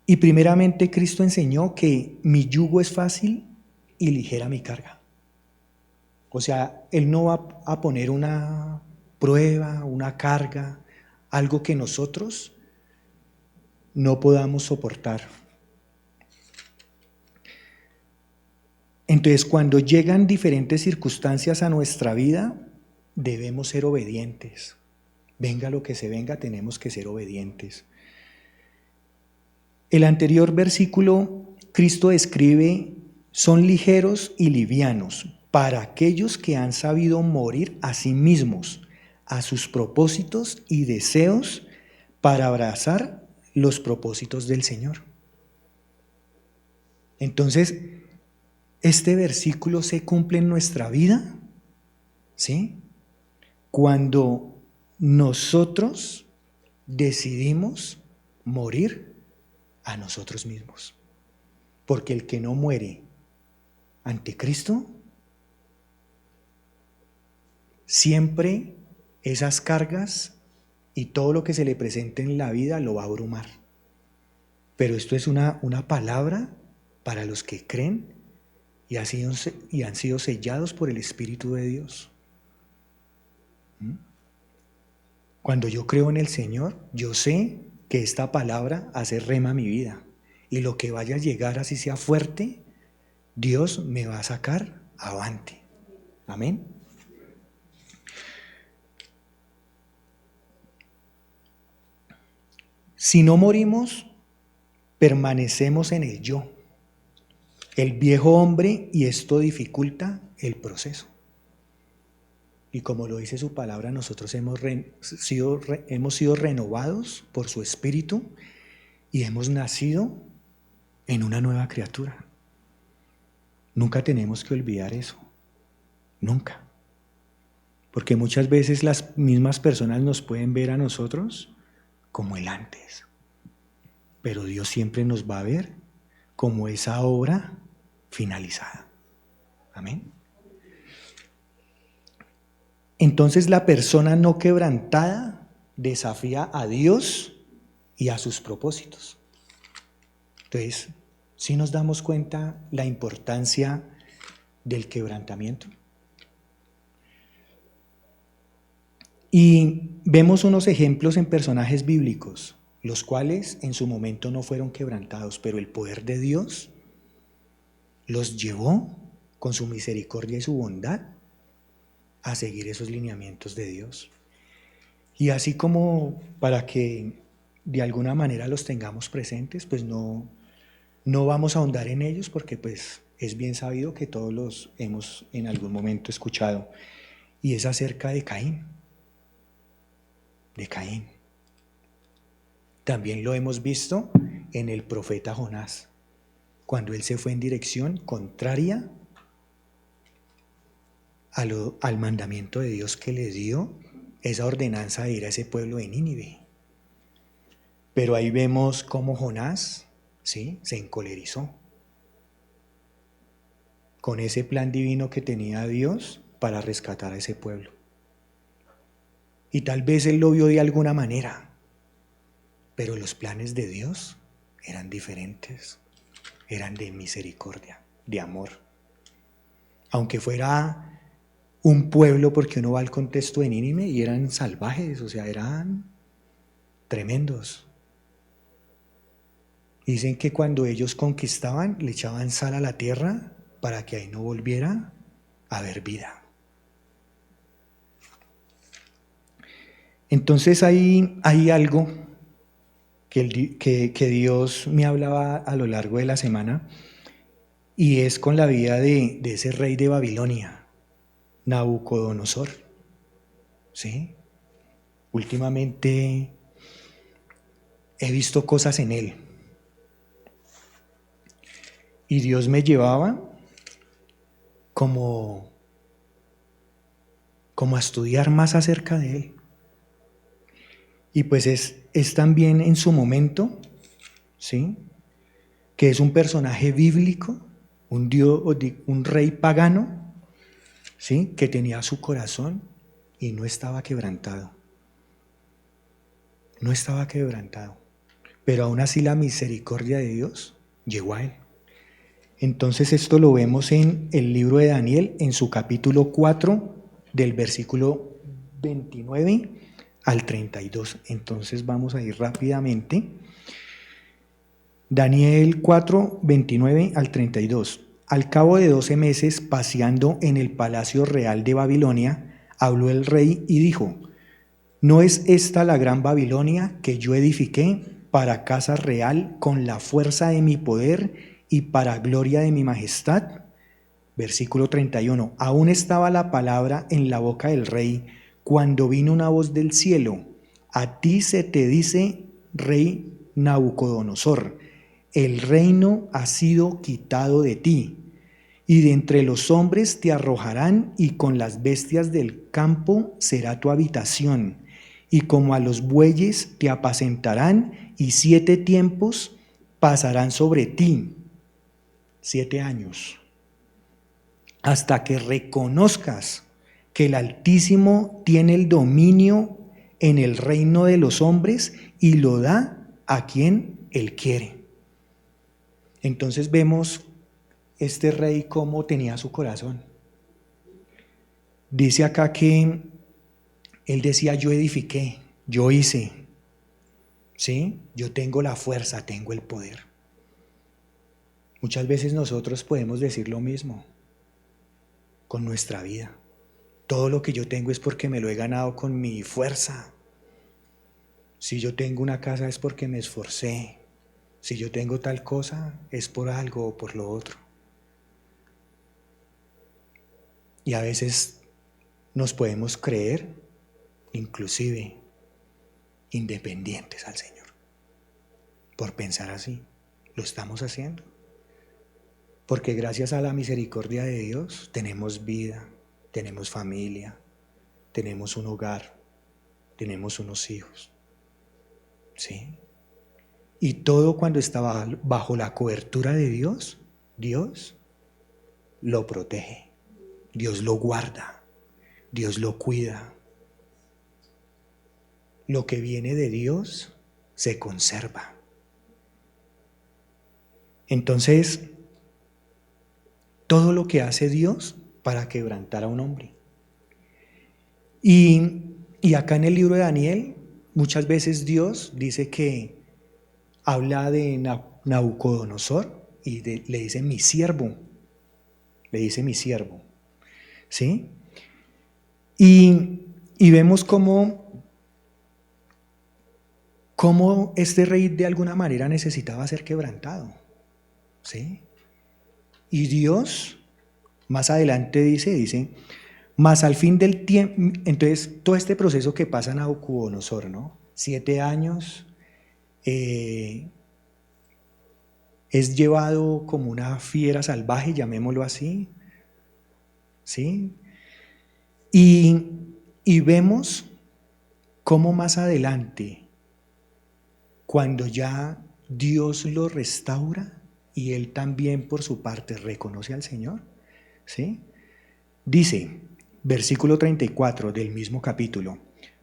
Y primeramente Cristo enseñó que mi yugo es fácil y ligera mi carga. O sea, Él no va a poner una prueba, una carga, algo que nosotros no podamos soportar. Entonces, cuando llegan diferentes circunstancias a nuestra vida, debemos ser obedientes. Venga lo que se venga, tenemos que ser obedientes. El anterior versículo, Cristo escribe, son ligeros y livianos para aquellos que han sabido morir a sí mismos, a sus propósitos y deseos para abrazar los propósitos del Señor. Entonces, este versículo se cumple en nuestra vida, ¿sí? Cuando nosotros decidimos morir a nosotros mismos. Porque el que no muere ante Cristo, siempre esas cargas y todo lo que se le presente en la vida lo va a abrumar. Pero esto es una palabra para los que creen y han sido sellados por el Espíritu de Dios. Cuando yo creo en el Señor, yo sé que esta palabra hace rema mi vida. Y lo que vaya a llegar, así sea fuerte, Dios me va a sacar avante. Amén. Si no morimos, permanecemos en el yo, el viejo hombre, y esto dificulta el proceso. Y como lo dice su palabra, nosotros hemos sido renovados por su Espíritu y hemos nacido en una nueva criatura. Nunca tenemos que olvidar eso, nunca. Porque muchas veces las mismas personas nos pueden ver a nosotros como el antes, pero Dios siempre nos va a ver como esa obra finalizada. Amén. Entonces la persona no quebrantada desafía a Dios y a sus propósitos. Entonces, ¿sí nos damos cuenta la importancia del quebrantamiento? Y vemos unos ejemplos en personajes bíblicos, los cuales en su momento no fueron quebrantados, pero el poder de Dios los llevó con su misericordia y su bondad a seguir esos lineamientos de Dios. Y así como para que de alguna manera los tengamos presentes, pues no vamos a ahondar en ellos porque pues es bien sabido que todos los hemos en algún momento escuchado. Y es acerca de Caín. De Caín. También lo hemos visto en el profeta Jonás, cuando él se fue en dirección contraria al mandamiento de Dios que le dio esa ordenanza de ir a ese pueblo de Nínive. Pero ahí vemos cómo Jonás, ¿sí?, se encolerizó con ese plan divino que tenía Dios para rescatar a ese pueblo. Y tal vez él lo vio de alguna manera, pero los planes de Dios eran diferentes, eran de misericordia, de amor. Aunque fuera un pueblo, porque uno va al contexto de Nínive y eran salvajes, o sea, eran tremendos. Dicen que cuando ellos conquistaban, le echaban sal a la tierra para que ahí no volviera a haber vida. Entonces hay algo que Dios me hablaba a lo largo de la semana, y es con la vida de ese rey de Babilonia, Nabucodonosor. ¿Sí? Últimamente he visto cosas en él. Y Dios me llevaba como a estudiar más acerca de él. Y pues es también en su momento, ¿sí?, que es un personaje bíblico, un rey pagano, ¿sí?, que tenía su corazón y no estaba quebrantado. No estaba quebrantado. Pero aún así la misericordia de Dios llegó a él. Entonces esto lo vemos en el libro de Daniel, en su capítulo 4, del versículo 29 al 32. Entonces vamos a ir rápidamente. Daniel 4, 29 al 32. Al cabo de 12 meses, paseando en el palacio real de Babilonia, habló el rey y dijo: ¿No es esta la gran Babilonia que yo edifiqué para casa real con la fuerza de mi poder y para gloria de mi majestad? Versículo 31. Aún estaba la palabra en la boca del rey cuando vino una voz del cielo: a ti se te dice, rey Nabucodonosor, el reino ha sido quitado de ti, y de entre los hombres te arrojarán, y con las bestias del campo será tu habitación, y como a los bueyes te apacentarán, y 7 tiempos pasarán sobre ti, 7 años, hasta que reconozcas que el Altísimo tiene el dominio en el reino de los hombres y lo da a quien Él quiere. Entonces vemos este rey cómo tenía su corazón. Dice acá que él decía: yo edifiqué, yo hice, ¿sí? Yo tengo la fuerza, tengo el poder. Muchas veces nosotros podemos decir lo mismo con nuestra vida. Todo lo que yo tengo es porque me lo he ganado con mi fuerza. Si yo tengo una casa es porque me esforcé. Si yo tengo tal cosa es por algo o por lo otro. Y a veces nos podemos creer inclusive independientes al Señor por pensar así. Lo estamos haciendo. Porque gracias a la misericordia de Dios tenemos vida, tenemos familia, tenemos un hogar, tenemos unos hijos. ¿Sí? Y todo cuando está bajo la cobertura de Dios, Dios lo protege, Dios lo guarda, Dios lo cuida. Lo que viene de Dios se conserva. Entonces, todo lo que hace Dios para quebrantar a un hombre. Y acá en el libro de Daniel, muchas veces Dios dice que habla de Nabucodonosor y le dice mi siervo. Le dice mi siervo. ¿Sí? Y vemos cómo este rey de alguna manera necesitaba ser quebrantado. ¿Sí? Y Dios más adelante dice, mas al fin del tiempo, entonces todo este proceso que pasa en Nabucodonosor, ¿no? 7 años, es llevado como una fiera salvaje, llamémoslo así, ¿sí? Y vemos cómo más adelante, cuando ya Dios lo restaura y él también por su parte reconoce al Señor, ¿sí? Dice, versículo 34 del mismo capítulo: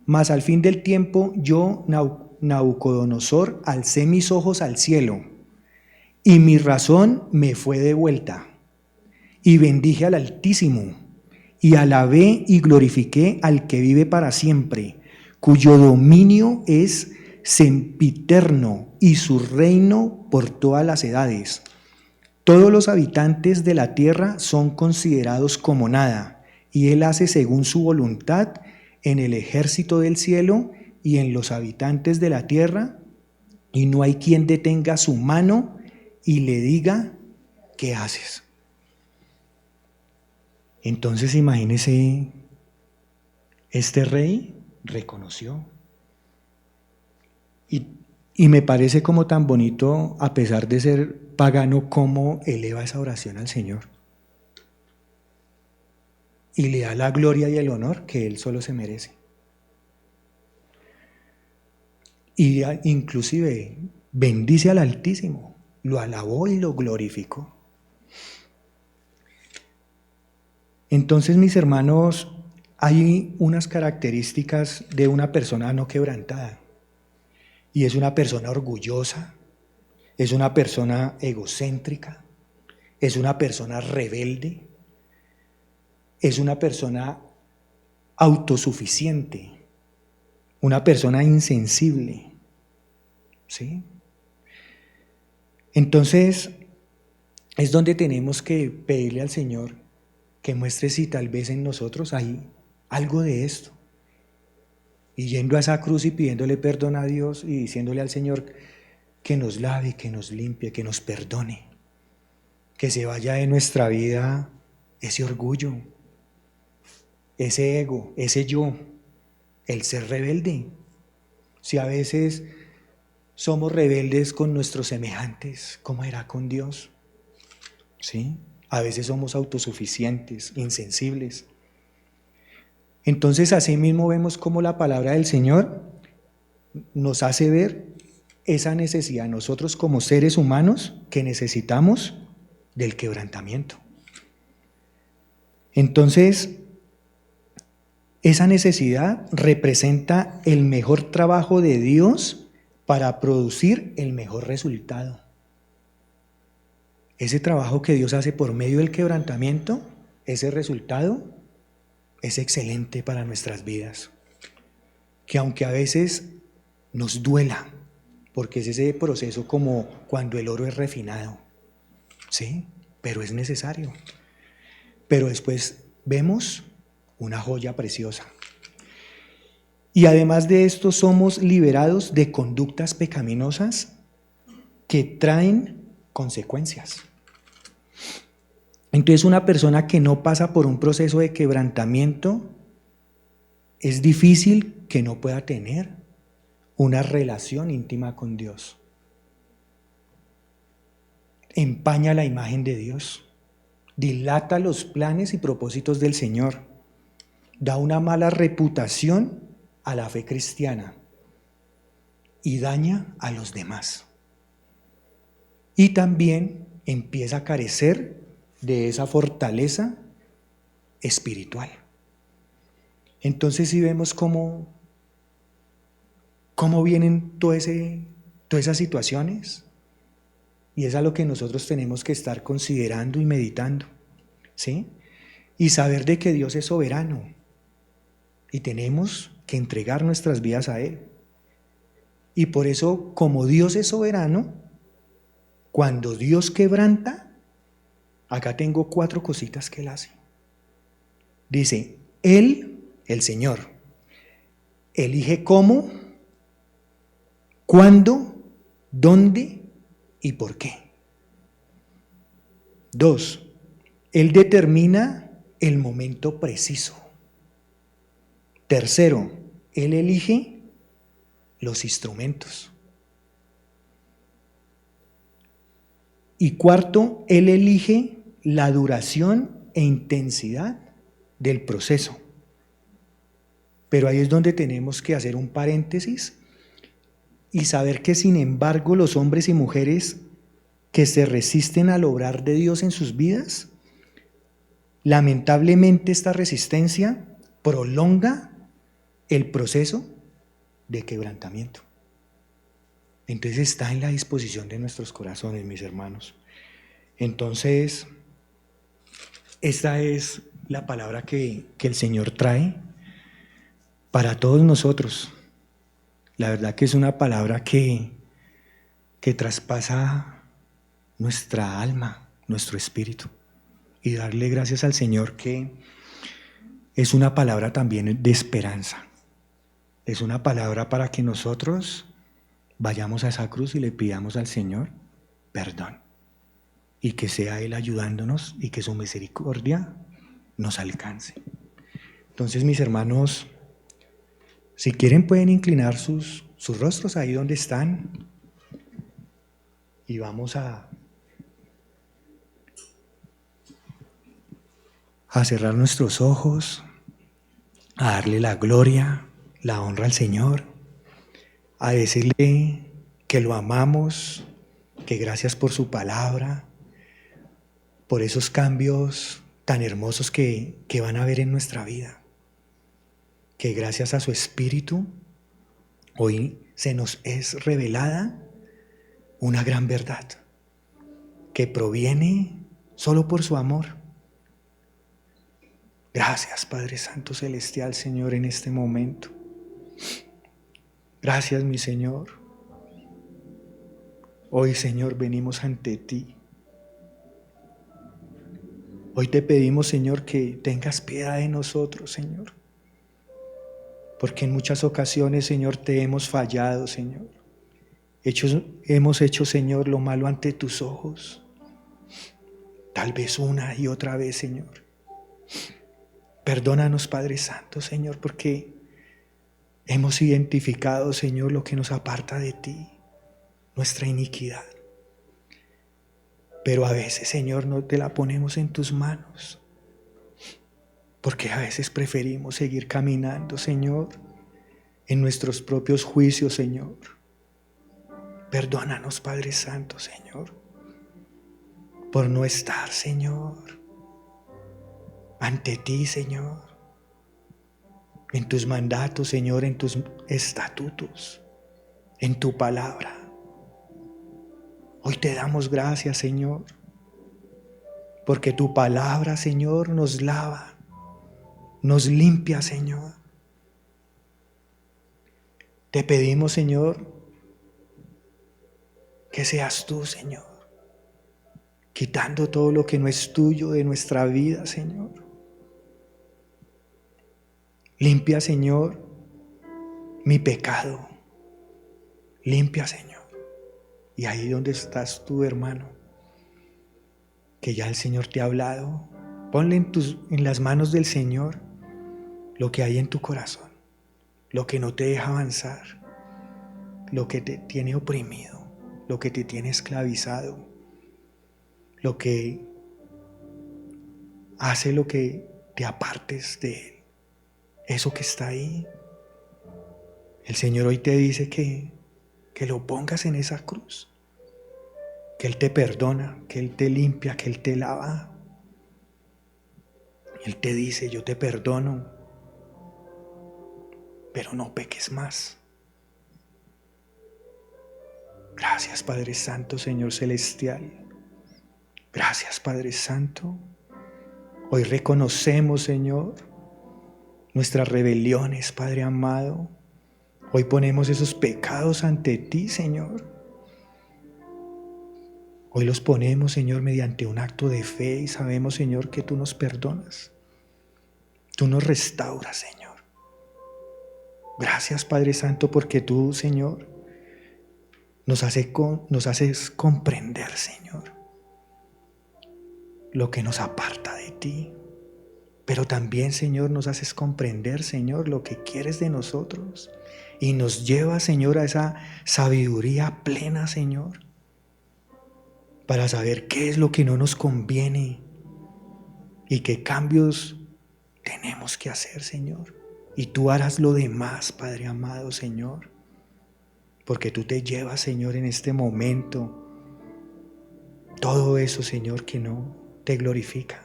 mas al fin del tiempo yo, Nabucodonosor, alcé mis ojos al cielo, y mi razón me fue devuelta, y bendije al Altísimo, y alabé y glorifiqué al que vive para siempre, cuyo dominio es sempiterno y su reino por todas las edades. Todos los habitantes de la tierra son considerados como nada, y él hace según su voluntad en el ejército del cielo y en los habitantes de la tierra, y no hay quien detenga su mano y le diga: ¿qué haces? Entonces imagínese, este rey reconoció. Y me parece como tan bonito, a pesar de ser pagano, cómo eleva esa oración al Señor. Y le da la gloria y el honor que Él solo se merece. Y inclusive bendice al Altísimo, lo alabó y lo glorificó. Entonces, mis hermanos, hay unas características de una persona no quebrantada. Y es una persona orgullosa, es una persona egocéntrica, es una persona rebelde, es una persona autosuficiente, una persona insensible. ¿Sí? Entonces, es donde tenemos que pedirle al Señor que muestre si tal vez en nosotros hay algo de esto. Y yendo a esa cruz y pidiéndole perdón a Dios y diciéndole al Señor que nos lave, que nos limpie, que nos perdone. Que se vaya de nuestra vida ese orgullo, ese ego, ese yo, el ser rebelde. Si a veces somos rebeldes con nuestros semejantes, ¿cómo era con Dios? ¿Sí? A veces somos autosuficientes, insensibles. Entonces, así mismo vemos cómo la palabra del Señor nos hace ver esa necesidad nosotros como seres humanos que necesitamos del quebrantamiento. Entonces, esa necesidad representa el mejor trabajo de Dios para producir el mejor resultado. Ese trabajo que Dios hace por medio del quebrantamiento, ese resultado es excelente para nuestras vidas. Que aunque a veces nos duela, porque es ese proceso como cuando el oro es refinado, ¿sí? Pero es necesario. Pero después vemos una joya preciosa. Y además de esto somos liberados de conductas pecaminosas que traen consecuencias. Entonces una persona que no pasa por un proceso de quebrantamiento, es difícil que no pueda tener una relación íntima con Dios. Empaña la imagen de Dios, dilata los planes y propósitos del Señor, da una mala reputación a la fe cristiana y daña a los demás. Y también empieza a carecer de esa fortaleza espiritual. Entonces sí vemos cómo vienen todas esas situaciones, y es a lo que nosotros tenemos que estar considerando y meditando, ¿sí? Y saber de que Dios es soberano y tenemos que entregar nuestras vidas a Él. Y por eso, como Dios es soberano, cuando Dios quebranta, acá tengo 4 cositas que Él hace. Dice, Él, el Señor, elige cómo, cuándo, dónde y por qué. 2, Él determina el momento preciso. 3, Él elige los instrumentos. Y 4, Él elige la duración e intensidad del proceso. Pero ahí es donde tenemos que hacer un paréntesis y saber que, sin embargo, los hombres y mujeres que se resisten al obrar de Dios en sus vidas, lamentablemente esta resistencia prolonga el proceso de quebrantamiento. Entonces está en la disposición de nuestros corazones, mis hermanos. Entonces, esta es la palabra que el Señor trae para todos nosotros. La verdad que es una palabra que traspasa nuestra alma, nuestro espíritu. Y darle gracias al Señor que es una palabra también de esperanza. Es una palabra para que nosotros vayamos a esa cruz y le pidamos al Señor perdón. Y que sea Él ayudándonos y que su misericordia nos alcance. Entonces, mis hermanos, si quieren pueden inclinar sus rostros ahí donde están y vamos a cerrar nuestros ojos, a darle la gloria, la honra al Señor, a decirle que lo amamos, que gracias por su palabra, por esos cambios tan hermosos que van a haber en nuestra vida, que gracias a su Espíritu hoy se nos es revelada una gran verdad que proviene solo por su amor. Gracias, Padre Santo Celestial, Señor, en este momento. Gracias, mi Señor. Hoy, Señor, venimos ante ti Hoy te pedimos, Señor, que tengas piedad de nosotros, Señor. Porque en muchas ocasiones, Señor, te hemos fallado, Señor. Hemos hecho, Señor, lo malo ante tus ojos. Tal vez una y otra vez, Señor. Perdónanos, Padre Santo, Señor, porque hemos identificado, Señor, lo que nos aparta de ti, nuestra iniquidad. Pero a veces, Señor, no te la ponemos en tus manos. Porque a veces preferimos seguir caminando, Señor, en nuestros propios juicios, Señor. Perdónanos, Padre Santo, Señor, por no estar, Señor, ante ti, Señor, en tus mandatos, Señor, en tus estatutos, en tu palabra. Hoy te damos gracias, Señor, porque tu palabra, Señor, nos lava, nos limpia, Señor. Te pedimos, Señor, que seas tú, Señor, quitando todo lo que no es tuyo de nuestra vida, Señor. Limpia, Señor, mi pecado. Limpia, Señor. Y ahí donde estás tú, hermano, que ya el Señor te ha hablado, ponle en las manos del Señor lo que hay en tu corazón, lo que no te deja avanzar, lo que te tiene oprimido, lo que te tiene esclavizado, lo que hace lo que te apartes de Él. Eso que está ahí, el Señor hoy te dice que lo pongas en esa cruz, que Él te perdona, que Él te limpia, que Él te lava. Él te dice, yo te perdono, pero no peques más. Gracias, Padre Santo, Señor Celestial. Gracias, Padre Santo. Hoy reconocemos, Señor, nuestras rebeliones, Padre amado. Hoy ponemos esos pecados ante ti, Señor. Hoy los ponemos, Señor, mediante un acto de fe y sabemos, Señor, que tú nos perdonas. Tú nos restauras, Señor. Gracias, Padre Santo, porque tú, Señor, nos haces comprender, Señor, lo que nos aparta de ti. Pero también, Señor, nos haces comprender, Señor, lo que quieres de nosotros. Y nos lleva, Señor, a esa sabiduría plena, Señor, para saber qué es lo que no nos conviene y qué cambios tenemos que hacer, Señor. Y tú harás lo demás, Padre amado, Señor. Porque tú te llevas, Señor, en este momento todo eso, Señor, que no te glorifica.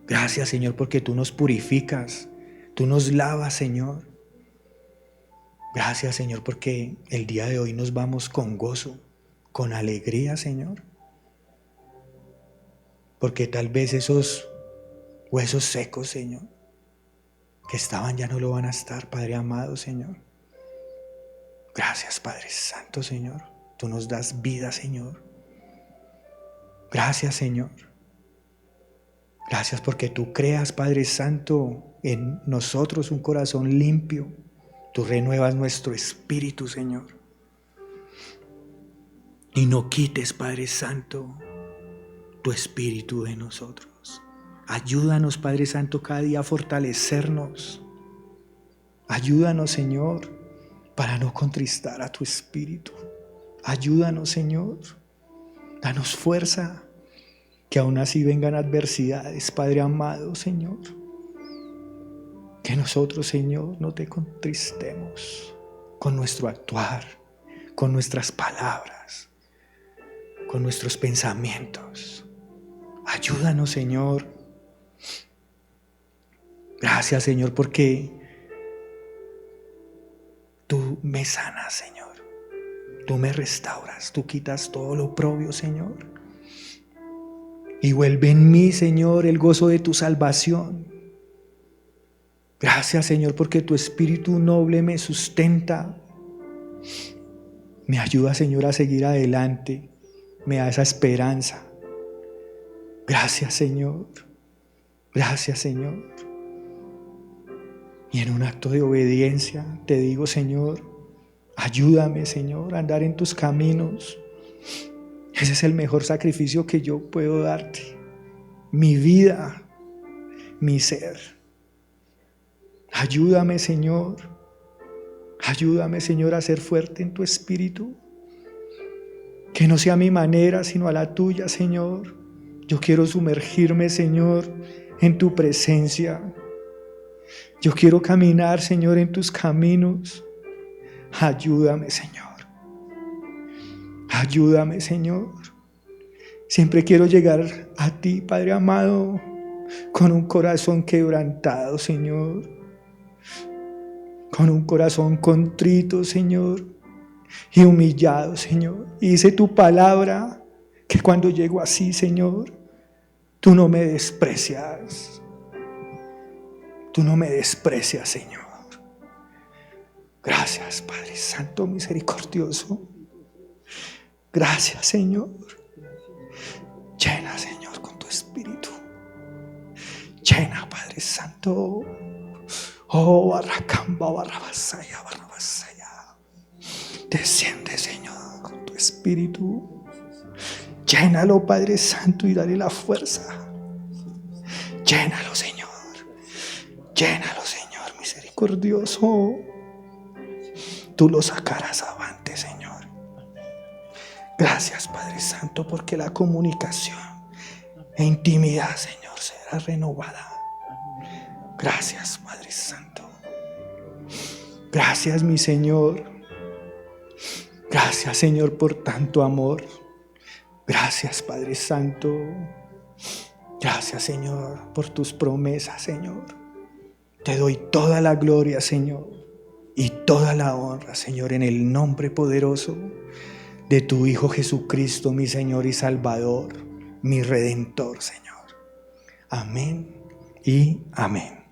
Gracias, Señor, porque tú nos purificas, tú nos lavas, Señor. Gracias, Señor, porque el día de hoy nos vamos con gozo, con alegría, Señor. Porque tal vez esos huesos secos, Señor, que estaban ya no lo van a estar, Padre amado, Señor. Gracias, Padre Santo, Señor. Tú nos das vida, Señor. Gracias, Señor. Gracias porque tú creas, Padre Santo, en nosotros un corazón limpio. Tú renuevas nuestro espíritu, Señor. Y no quites, Padre Santo, tu espíritu de nosotros. Ayúdanos, Padre Santo, cada día a fortalecernos. Ayúdanos, Señor, para no contristar a tu espíritu. Ayúdanos, Señor. Danos fuerza, que aún así vengan adversidades, Padre amado, Señor. Que nosotros, Señor, no te contristemos con nuestro actuar, con nuestras palabras, con nuestros pensamientos. Ayúdanos, Señor. Gracias, Señor, porque tú me sanas, Señor. Tú me restauras, tú quitas todo lo oprobio, Señor. Y vuelve en mí, Señor, el gozo de tu salvación. Gracias, Señor, porque tu espíritu noble me sustenta. Me ayuda, Señor, a seguir adelante. Me da esa esperanza. Gracias, Señor. Gracias, Señor. Y en un acto de obediencia te digo, Señor, ayúdame, Señor, a andar en tus caminos. Ese es el mejor sacrificio que yo puedo darte. Mi vida, mi ser. Ayúdame, Señor. Ayúdame, Señor, a ser fuerte en tu espíritu. Que no sea a mi manera, sino a la tuya, Señor. Yo quiero sumergirme, Señor, en tu presencia. Yo quiero caminar, Señor, en tus caminos. Ayúdame, Señor. Ayúdame, Señor. Siempre quiero llegar a ti, Padre amado, con un corazón quebrantado, Señor. Con un corazón contrito, Señor, y humillado, Señor. Y dice tu palabra que cuando llego así, Señor, tú no me desprecias. Tú no me desprecias, Señor. Gracias, Padre Santo misericordioso. Gracias, Señor. Llena, Señor, con tu espíritu. Llena, Padre Santo. Oh, barracamba, barrabasaya, barrabasaya. Desciende, Señor, con tu espíritu. Llénalo, Padre Santo, y dale la fuerza. Llénalo, Señor. Llénalo, Señor, misericordioso. Tú lo sacarás avante, Señor. Gracias, Padre Santo, porque la comunicación e intimidad, Señor, será renovada. Gracias, Padre Santo. Gracias, mi Señor. Gracias, Señor, por tanto amor. Gracias, Padre Santo. Gracias, Señor, por tus promesas, Señor. Te doy toda la gloria, Señor, y toda la honra, Señor, en el nombre poderoso de tu Hijo Jesucristo, mi Señor y Salvador, mi Redentor, Señor. Amén y amén.